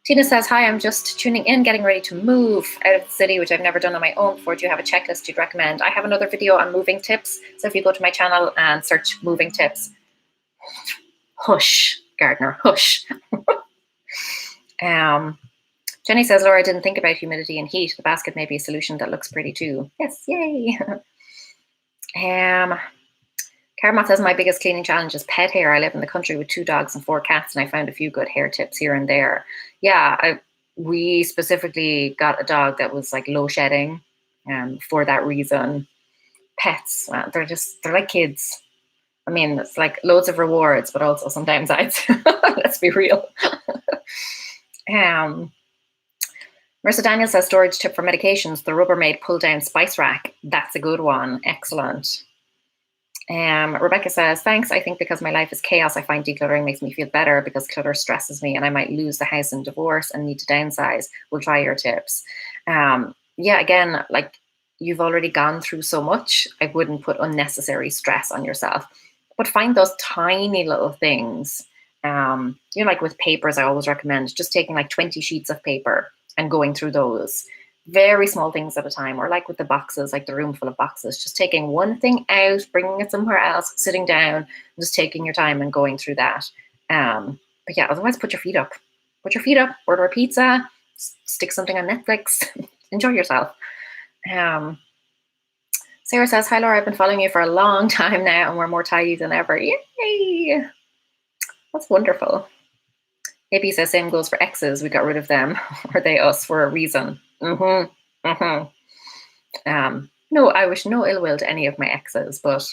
[SPEAKER 1] Tina says, hi, I'm just tuning in, getting ready to move out of the city, which I've never done on my own before. Do you have a checklist you'd recommend? I have another video on moving tips. So if you go to my channel and search moving tips, hush, gardener. Hush. Jenny says, Laura, I didn't think about humidity and heat. The basket may be a solution that looks pretty too. Yes, yay. Karamat says, my biggest cleaning challenge is pet hair. I live in the country with 2 dogs and 4 cats, and I found a few good hair tips here and there. Yeah, we specifically got a dog that was like low shedding for that reason. Pets, they're like kids. I mean, it's like loads of rewards, but also some downsides. Let's be real. Marissa Daniel says, storage tip for medications, the Rubbermaid pull-down spice rack. That's a good one. Excellent. Rebecca says, thanks. I think because my life is chaos, I find decluttering makes me feel better because clutter stresses me and I might lose the house in divorce and need to downsize. We'll try your tips. Yeah, again, like you've already gone through so much. I wouldn't put unnecessary stress on yourself, but find those tiny little things. Like with papers, I always recommend just taking like 20 sheets of paper and going through those. Very small things at a time, or like with the boxes, like the room full of boxes, just taking one thing out, bringing it somewhere else, sitting down, just taking your time and going through that. But yeah, otherwise put your feet up. Put your feet up, order a pizza, stick something on Netflix, enjoy yourself. Sarah says, hi Laura, I've been following you for a long time now and we're more tidy than ever. Yay! That's wonderful. AP says, same goes for exes. We got rid of them, or they us, for a reason. No, I wish no ill will to any of my exes, but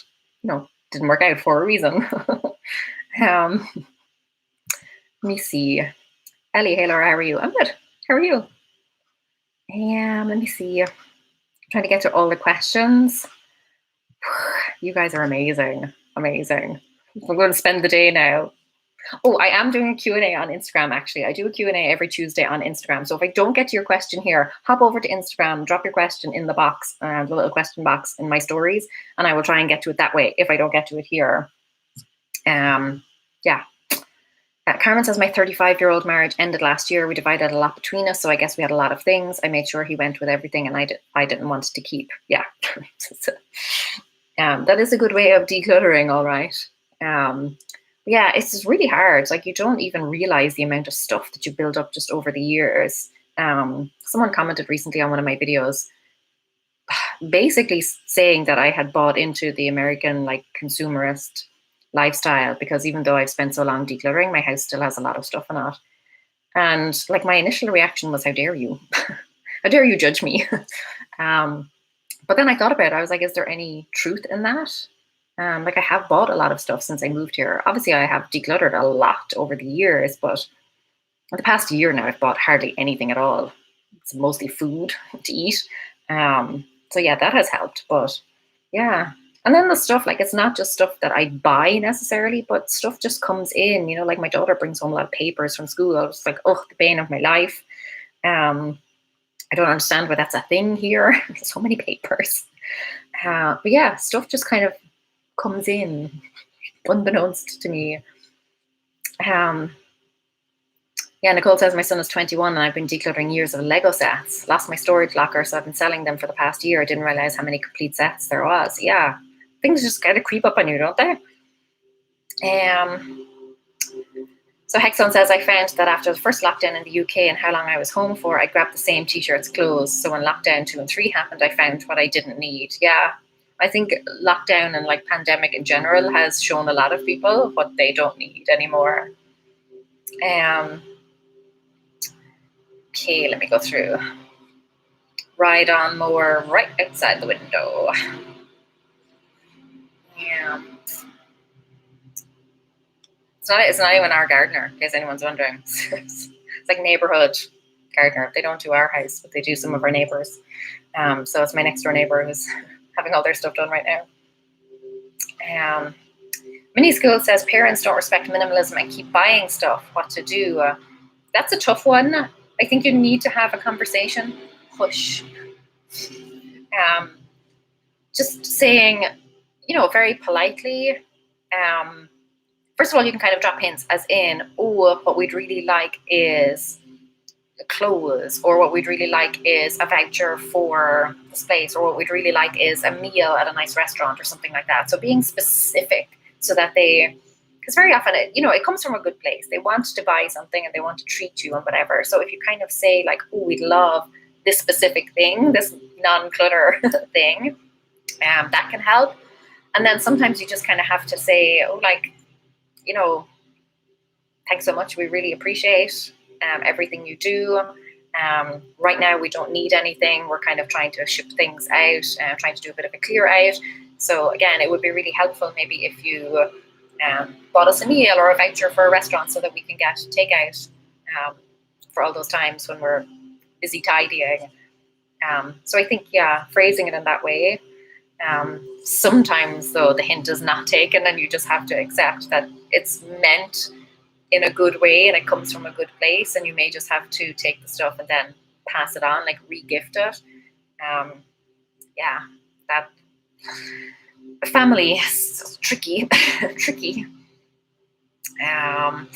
[SPEAKER 1] didn't work out for a reason. Let me see. Ellie, hey Laura, how are you? I'm good. How are you? Let me see. I'm trying to get to all the questions. You guys are amazing. Amazing. We're going to spend the day now. Oh, I am doing a Q&A on Instagram, actually. I do a Q&A every Tuesday on Instagram. So if I don't get to your question here, hop over to Instagram, drop your question in the box, the little question box in my stories, and I will try and get to it that way if I don't get to it here. Yeah. Carmen says, my 35-year-old marriage ended last year. We divided a lot between us, so I guess we had a lot of things. I made sure he went with everything, and I didn't want to keep. Yeah. That is a good way of decluttering, all right. Yeah, it's just really hard. Like you don't even realize the amount of stuff that you build up just over the years. Someone commented recently on one of my videos, basically saying that I had bought into the American like consumerist lifestyle because even though I've spent so long decluttering, my house still has a lot of stuff in it. And like my initial reaction was, how dare you? How dare you judge me? But then I thought about it. I was like, is there any truth in that? Like I have bought a lot of stuff since I moved here. Obviously, I have decluttered a lot over the years, but in the past year now, I've bought hardly anything at all. It's mostly food to eat. So yeah, that has helped. But yeah, and then the stuff, like it's not just stuff that I buy necessarily, but stuff just comes in. Like my daughter brings home a lot of papers from school. I was like, oh, the bane of my life. I don't understand why that's a thing here. So many papers. But yeah, stuff just kind of comes in unbeknownst to me. Yeah, Nicole says my son is 21 and I've been decluttering years of Lego sets. Lost my storage locker, so I've been selling them for the past year. I didn't realize how many complete sets there was. Yeah, things just kind of creep up on you, don't they? So Hexon says, I found that after the first lockdown in the UK and how long I was home for, I grabbed the same t-shirts, clothes. So when lockdown 2 and 3 happened, I found what I didn't need. Yeah, I think lockdown and like pandemic in general has shown a lot of people what they don't need anymore. Okay, let me go through. Ride on mower right outside the window. Yeah. It's not even our gardener, in case anyone's wondering. It's like neighborhood gardener. They don't do our house, but they do some of our neighbors. So it's my next door neighbor who's having all their stuff done right now. Mini School says parents don't respect minimalism and keep buying stuff. What to do? That's a tough one. I think you need to have a conversation. Hush. Just saying, very politely. First of all, you can kind of drop hints as in, oh, what we'd really like is clothes, or what we'd really like is a voucher for the space, or what we'd really like is a meal at a nice restaurant or something like that. So being specific so that they Because very often, it comes from a good place. They want to buy something and they want to treat you and whatever. So if you kind of say like, oh, we'd love this specific thing, this non-clutter thing, that can help. And then sometimes you just kind of have to say, oh, like, thanks so much. We really appreciate everything you do. Right now, we don't need anything. We're kind of trying to ship things out, trying to do a bit of a clear out. So again, it would be really helpful maybe if you bought us a meal or a voucher for a restaurant so that we can get takeout for all those times when we're busy tidying. So I think, phrasing it in that way. Sometimes, though, the hint is not taken and you just have to accept that it's meant in a good way and it comes from a good place, and you may just have to take the stuff and then pass it on, like re-gift it. That family is tricky. Tricky. Let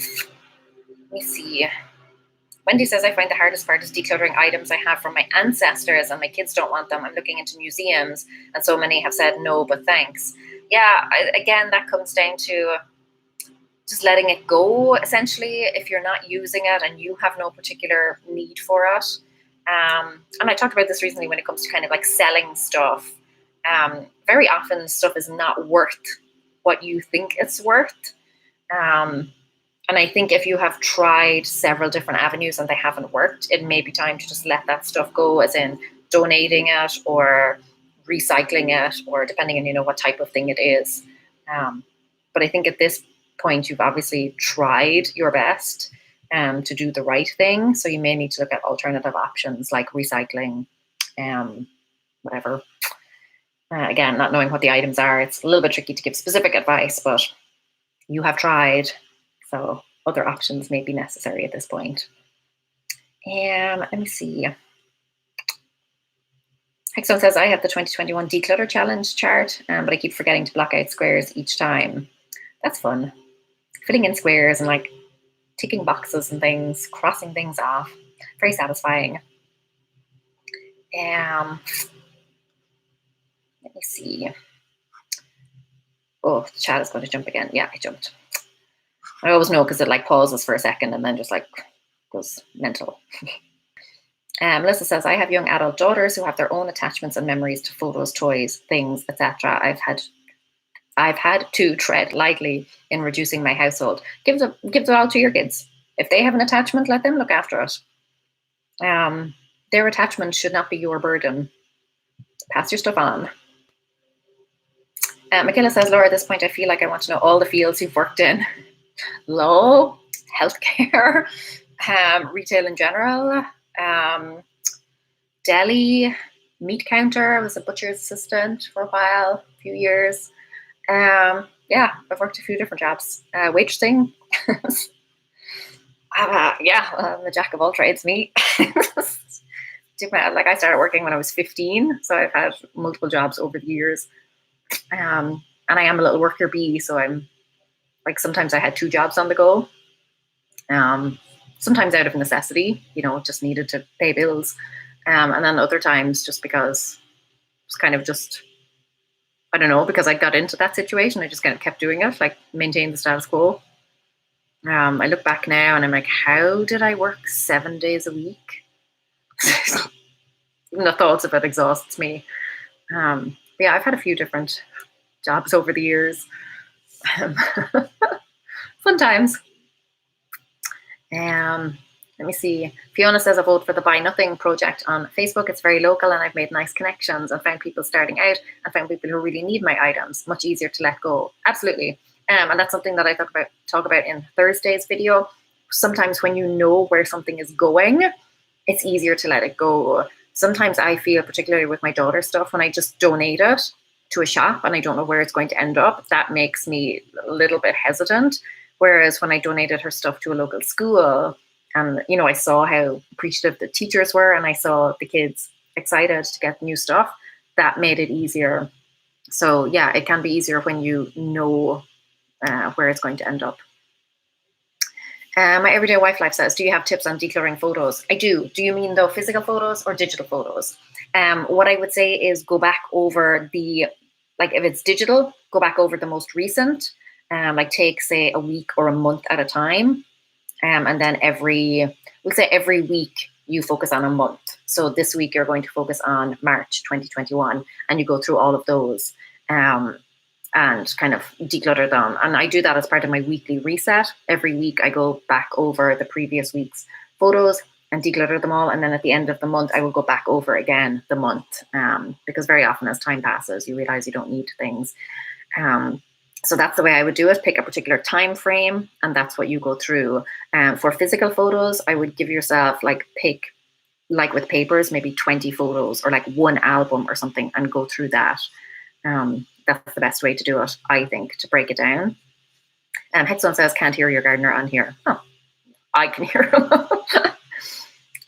[SPEAKER 1] me see. Wendy says, I find the hardest part is decluttering items I have from my ancestors and my kids don't want them. I'm looking into museums and so many have said no, but thanks. Yeah, again, that comes down to just letting it go, essentially, if you're not using it and you have no particular need for it. And I talked about this recently when it comes to kind of like selling stuff. Very often stuff is not worth what you think it's worth. And I think if you have tried several different avenues and they haven't worked, it may be time to just let that stuff go, as in donating it or recycling it, or depending on, what type of thing it is. But I think at this point, you've obviously tried your best to do the right thing. So you may need to look at alternative options like recycling, whatever. Again, not knowing what the items are, it's a little bit tricky to give specific advice, but you have tried. So other options may be necessary at this point. Let me see. Hexon says, I have the 2021 Declutter Challenge chart, but I keep forgetting to block out squares each time. That's fun. Filling in squares and like ticking boxes and things, crossing things off. Very satisfying. Let me see. Oh, the chat is going to jump again. Yeah, I jumped. I always know because it like pauses for a second and then just like goes mental. Melissa says, I have young adult daughters who have their own attachments and memories to photos, toys, things, etc. I've had to tread lightly in reducing my household. Give it all to your kids. If they have an attachment, let them look after it. Their attachment should not be your burden. Pass your stuff on. Michaela says, Laura, at this point, I feel like I want to know all the fields you've worked in. Law, healthcare, retail in general, deli, meat counter. I was a butcher's assistant for a while, a few years. I've worked a few different jobs. Waitressing. I'm a jack of all trades, me. Like I started working when I was 15, so I've had multiple jobs over the years. And I am a little worker bee, so I'm like, sometimes I had 2 jobs on the go. Sometimes out of necessity, just needed to pay bills. And then other times just because it's kind of just, I don't know, because I got into that situation, I just kind of kept doing it, like maintain the status quo. I look back now and I'm like, how did I work 7 days a week? Even the thoughts of it exhausts me. I've had a few different jobs over the years. Fun times. Let me see. Fiona says, I vote for the Buy Nothing project on Facebook. It's very local and I've made nice connections and found people starting out and found people who really need my items. Much easier to let go. Absolutely. And that's something that I talk about in Thursday's video. Sometimes when you know where something is going, it's easier to let it go. Sometimes I feel, particularly with my daughter's stuff, when I just donate it to a shop and I don't know where it's going to end up, that makes me a little bit hesitant. Whereas when I donated her stuff to a local school and, I saw how appreciative the teachers were and I saw the kids excited to get new stuff, that made it easier. So yeah, it can be easier when you know where it's going to end up. My everyday wife life says, do you have tips on decluttering photos? I do. Do you mean though physical photos or digital photos? What I would say is go back over if it's digital, go back over the most recent. like take say a week or a month at a time. And then we'll say every week you focus on a month. So this week you're going to focus on March 2021, and you go through all of those and kind of declutter them. And I do that as part of my weekly reset. Every week I go back over the previous week's photos and declutter them all. And then at the end of the month, I will go back over again the month, because very often as time passes, you realize you don't need things. So that's the way I would do it. Pick a particular time frame, and that's what you go through. For physical photos, I would give yourself pick with papers, maybe 20 photos or like one album or something, and go through that. That's the best way to do it, I think, to break it down. Headstone says, can't hear your gardener on here. Oh, I can hear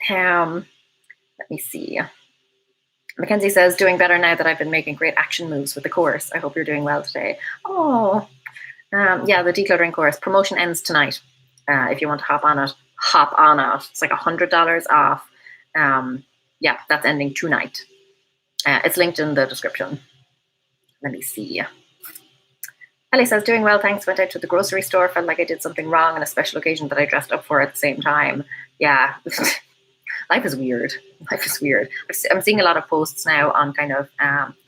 [SPEAKER 1] him. Let me see. Mackenzie says, doing better now that I've been making great action moves with the course. I hope you're doing well today. Oh, yeah, the decluttering course. Promotion ends tonight. If you want to hop on it, hop on it. It's like $100 off. Yeah, that's ending tonight. It's linked in the description. Let me see. Ellie says, doing well, thanks. Went out to the grocery store. Felt like I did something wrong on a special occasion that I dressed up for at the same time. Yeah. Life is weird. Life is weird. I'm seeing a lot of posts now on kind of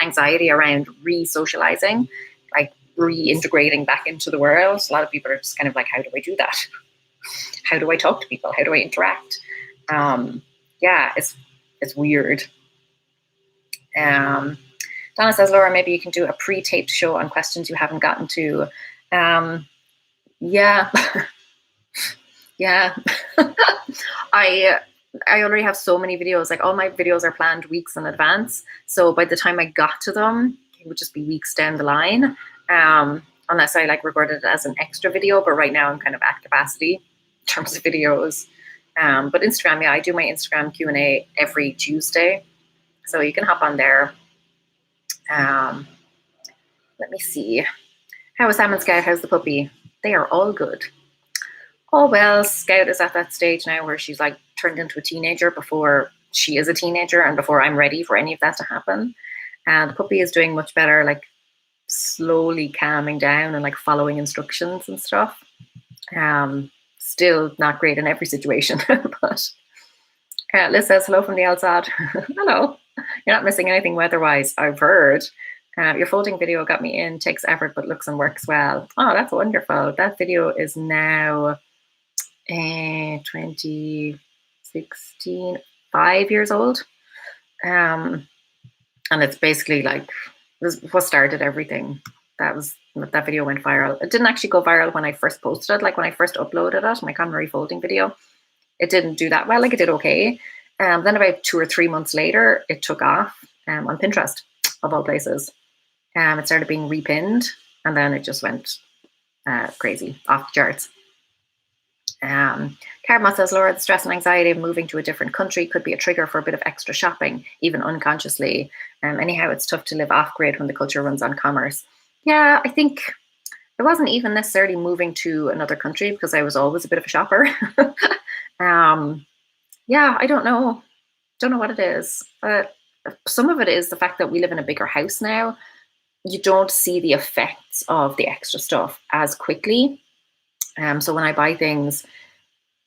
[SPEAKER 1] anxiety around re-socializing, like reintegrating back into the world. A lot of people are just kind of like, how do I do that? How do I talk to people? How do I interact? Yeah, it's weird. Donna says, Laura, maybe you can do a pre-taped show on questions you haven't gotten to. Yeah. Yeah. I already have so many videos. Like all my videos are planned weeks in advance. So by the time I got to them, it would just be weeks down the line. Unless I recorded it as an extra video, but right now I'm kind of at capacity in terms of videos. But Instagram, yeah, I do my Instagram Q&A every Tuesday. So you can hop on there. Let me see. How is Salmon Scout? How's the puppy? They are all good. Oh, well, Scout is at that stage now where she's turned into a teenager before she is a teenager and before I'm ready for any of that to happen. And the puppy is doing much better, slowly calming down and following instructions and stuff. Still not great in every situation, but Liz says, hello from the outside. Hello. You're not missing anything weather-wise, I've heard. Your folding video got me in, takes effort, but looks and works well. Oh, that's wonderful. That video is now 2016, 5 years old. And it's basically what started everything. That video went viral. It didn't actually go viral when I first posted it. When I first uploaded it, my KonMari folding video, it didn't do that well. It did okay. Then about 2 or 3 months later, it took off on Pinterest, of all places. It started being repinned, and then it just went crazy, off the charts. Karma says, Laura, the stress and anxiety of moving to a different country could be a trigger for a bit of extra shopping, even unconsciously. Anyhow, it's tough to live off-grid when the culture runs on commerce. Yeah, I think it wasn't even necessarily moving to another country, because I was always a bit of a shopper. Yeah, I don't know. Don't know what it is. But some of it is the fact that we live in a bigger house now. You don't see the effects of the extra stuff as quickly. So when I buy things,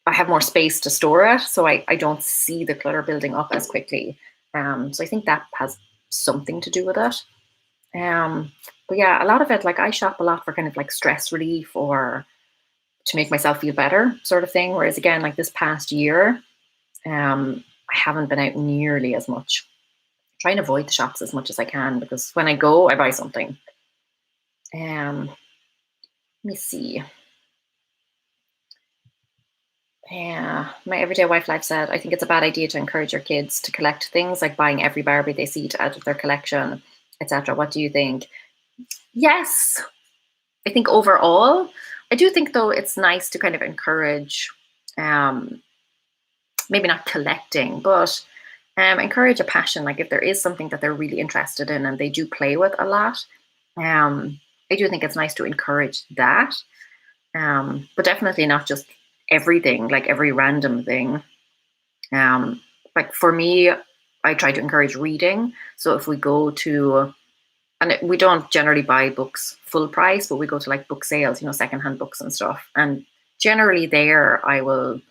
[SPEAKER 1] I have more space to store it. So I don't see the clutter building up as quickly. So I think that has something to do with it. But yeah, a lot of it, I shop a lot for kind of stress relief or to make myself feel better sort of thing. Whereas again, this past year, I haven't been out nearly as much. I try and avoid the shops as much as I can, because when I go, I buy something. Let me see. Yeah, my everyday wife life said, I think it's a bad idea to encourage your kids to collect things, like buying every Barbie they see to add to their collection, etc. What do you think? Yes, I think overall, I do think though it's nice to kind of encourage, maybe not collecting, but encourage a passion. If there is something that they're really interested in and they do play with a lot, I do think it's nice to encourage that, but definitely not just everything, every random thing. For me, I try to encourage reading. So if we go to and we don't generally buy books full price, but we go to like book sales, secondhand books and stuff. And generally there I will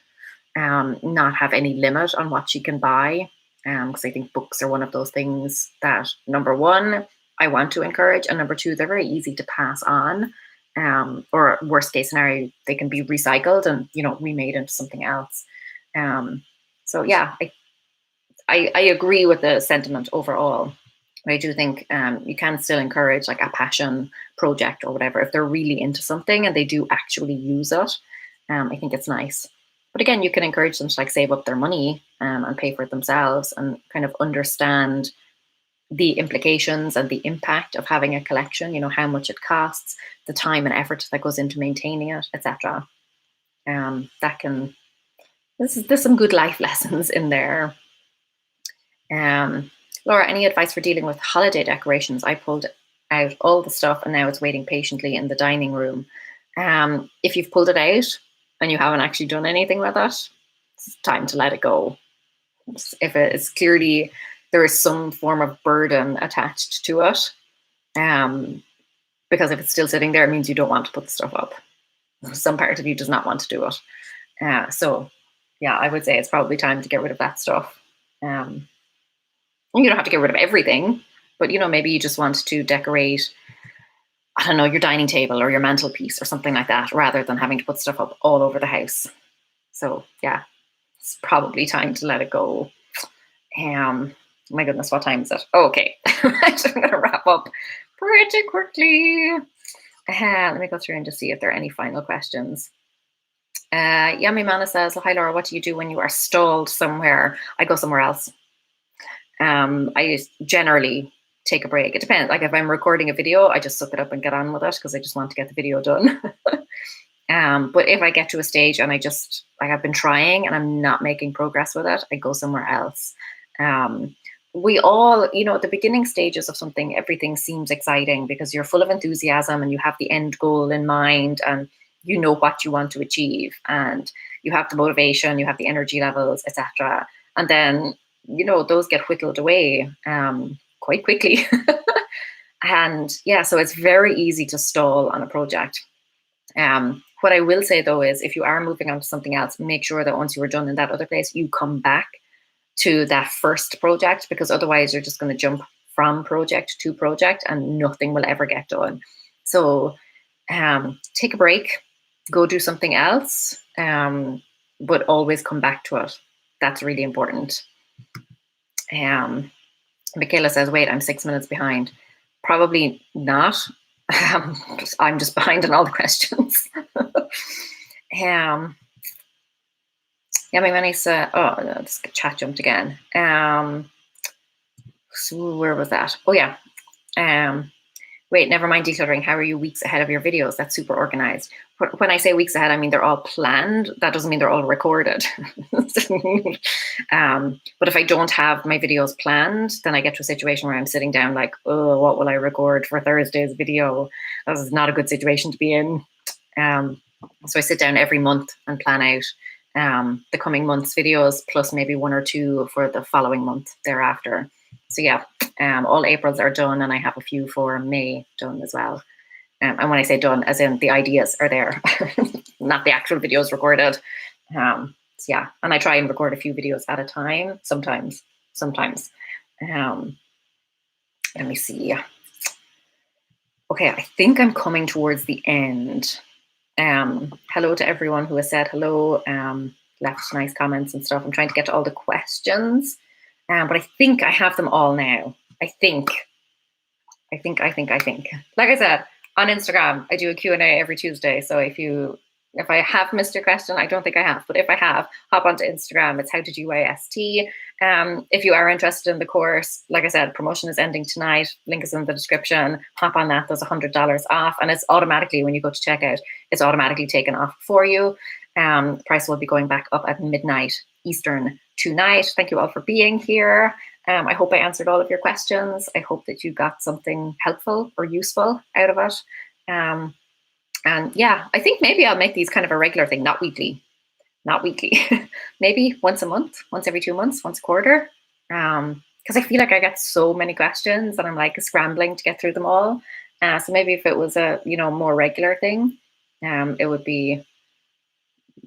[SPEAKER 1] not have any limit on what you can buy, because I think books are one of those things that, number one, I want to encourage, and number two, they're very easy to pass on, or worst case scenario, they can be recycled and remade into something else. So yeah, I agree with the sentiment overall. I do think you can still encourage like a passion project or whatever if they're really into something and they do actually use it. I think it's nice. But again, you can encourage them to like save up their money and pay for it themselves and kind of understand the implications and the impact of having a collection, how much it costs, the time and effort that goes into maintaining it, etc. There's some good life lessons in there. Laura, any advice for dealing with holiday decorations? I pulled out all the stuff and now it's waiting patiently in the dining room. If you've pulled it out and you haven't actually done anything with it, it's time to let it go. If it is clearly there is some form of burden attached to it, because if it's still sitting there, it means you don't want to put the stuff up. Some part of you does not want to do it. So yeah, I would say it's probably time to get rid of that stuff. You don't have to get rid of everything, but maybe you just want to decorate, I don't know, your dining table or your mantelpiece or something like that, rather than having to put stuff up all over the house. So yeah, it's probably time to let it go. My goodness, what time is it? Oh, okay, I'm gonna wrap up pretty quickly. Let me go through and just see if there are any final questions. Yummy Mana says, hi Laura, what do you do when you are stalled somewhere? I go somewhere else. I generally take a break. It depends. Like if I'm recording a video, I just suck it up and get on with it because I just want to get the video done. But if I get to a stage and I've been trying and I'm not making progress with it, I go somewhere else. We all, at the beginning stages of something, everything seems exciting because you're full of enthusiasm and you have the end goal in mind and you know what you want to achieve and you have the motivation, you have the energy levels, etc. And then those get whittled away quite quickly. And yeah, so it's very easy to stall on a project. What I will say though is if you are moving on to something else, make sure that once you are done in that other place, you come back to that first project, because otherwise you're just going to jump from project to project and nothing will ever get done. So take a break, go do something else, but always come back to it. That's really important. Michaela says, wait, I'm 6 minutes behind. Probably not. I'm just behind on all the questions. Yeah, my money said, this chat jumped again. So where was that? Oh yeah. Wait, never mind decluttering. How are you weeks ahead of your videos? That's super organized. When I say weeks ahead, I mean they're all planned. That doesn't mean they're all recorded. But if I don't have my videos planned, then I get to a situation where I'm sitting down like, oh, what will I record for Thursday's video? This is not a good situation to be in. So I sit down every month and plan out the coming month's videos, plus maybe one or two for the following month thereafter. So yeah, all Aprils are done and I have a few for May done as well. And when I say done, as in the ideas are there, not the actual videos recorded. So yeah, and I try and record a few videos at a time, sometimes. Let me see. Okay, I think I'm coming towards the end. Hello to everyone who has said hello, left nice comments and stuff. I'm trying to get to all the questions. But I think I have them all now. I think. Like I said, on Instagram, I do a Q&A every Tuesday. So if I have missed your question, I don't think I have. But if I have, hop onto Instagram. It's howtoduyst. If you are interested in the course, like I said, promotion is ending tonight. Link is in the description. Hop on that. There's $100 off. And it's automatically, when you go to checkout, it's automatically taken off for you. Price will be going back up at midnight Eastern tonight. Thank you all for being here. I hope I answered all of your questions. I hope that you got something helpful or useful out of it. And yeah, I think maybe I'll make these kind of a regular thing, not weekly. Maybe once a month, once every 2 months, once a quarter. because I feel like I get so many questions and I'm like scrambling to get through them all. So maybe if it was a, you know, more regular thing, it would be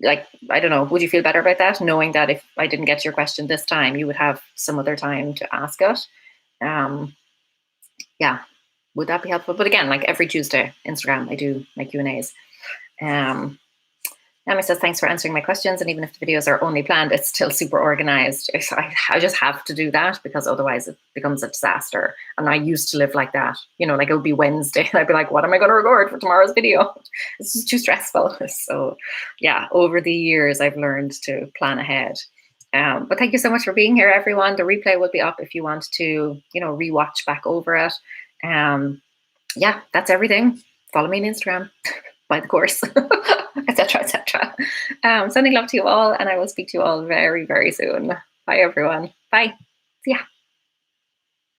[SPEAKER 1] like, I don't know, would you feel better about that? Knowing that if I didn't get to your question this time, you would have some other time to ask it. Yeah, would that be helpful? But again, like every Tuesday, Instagram, I do my Q&As. Emma says, thanks for answering my questions. And even if the videos are only planned, it's still super organized. I just have to do that because otherwise it becomes a disaster. And I used to live like that. You know, like it would be Wednesday and I'd be like, what am I going to record for tomorrow's video? It's just too stressful. So yeah, over the years, I've learned to plan ahead. But thank you so much for being here, everyone. The replay will be up if you want to, you know, rewatch back over it. Yeah, that's everything. Follow me on Instagram, buy the course, etc., etc. Sending love to you all, and I will speak to you all very, very soon. Bye, everyone. Bye. See ya.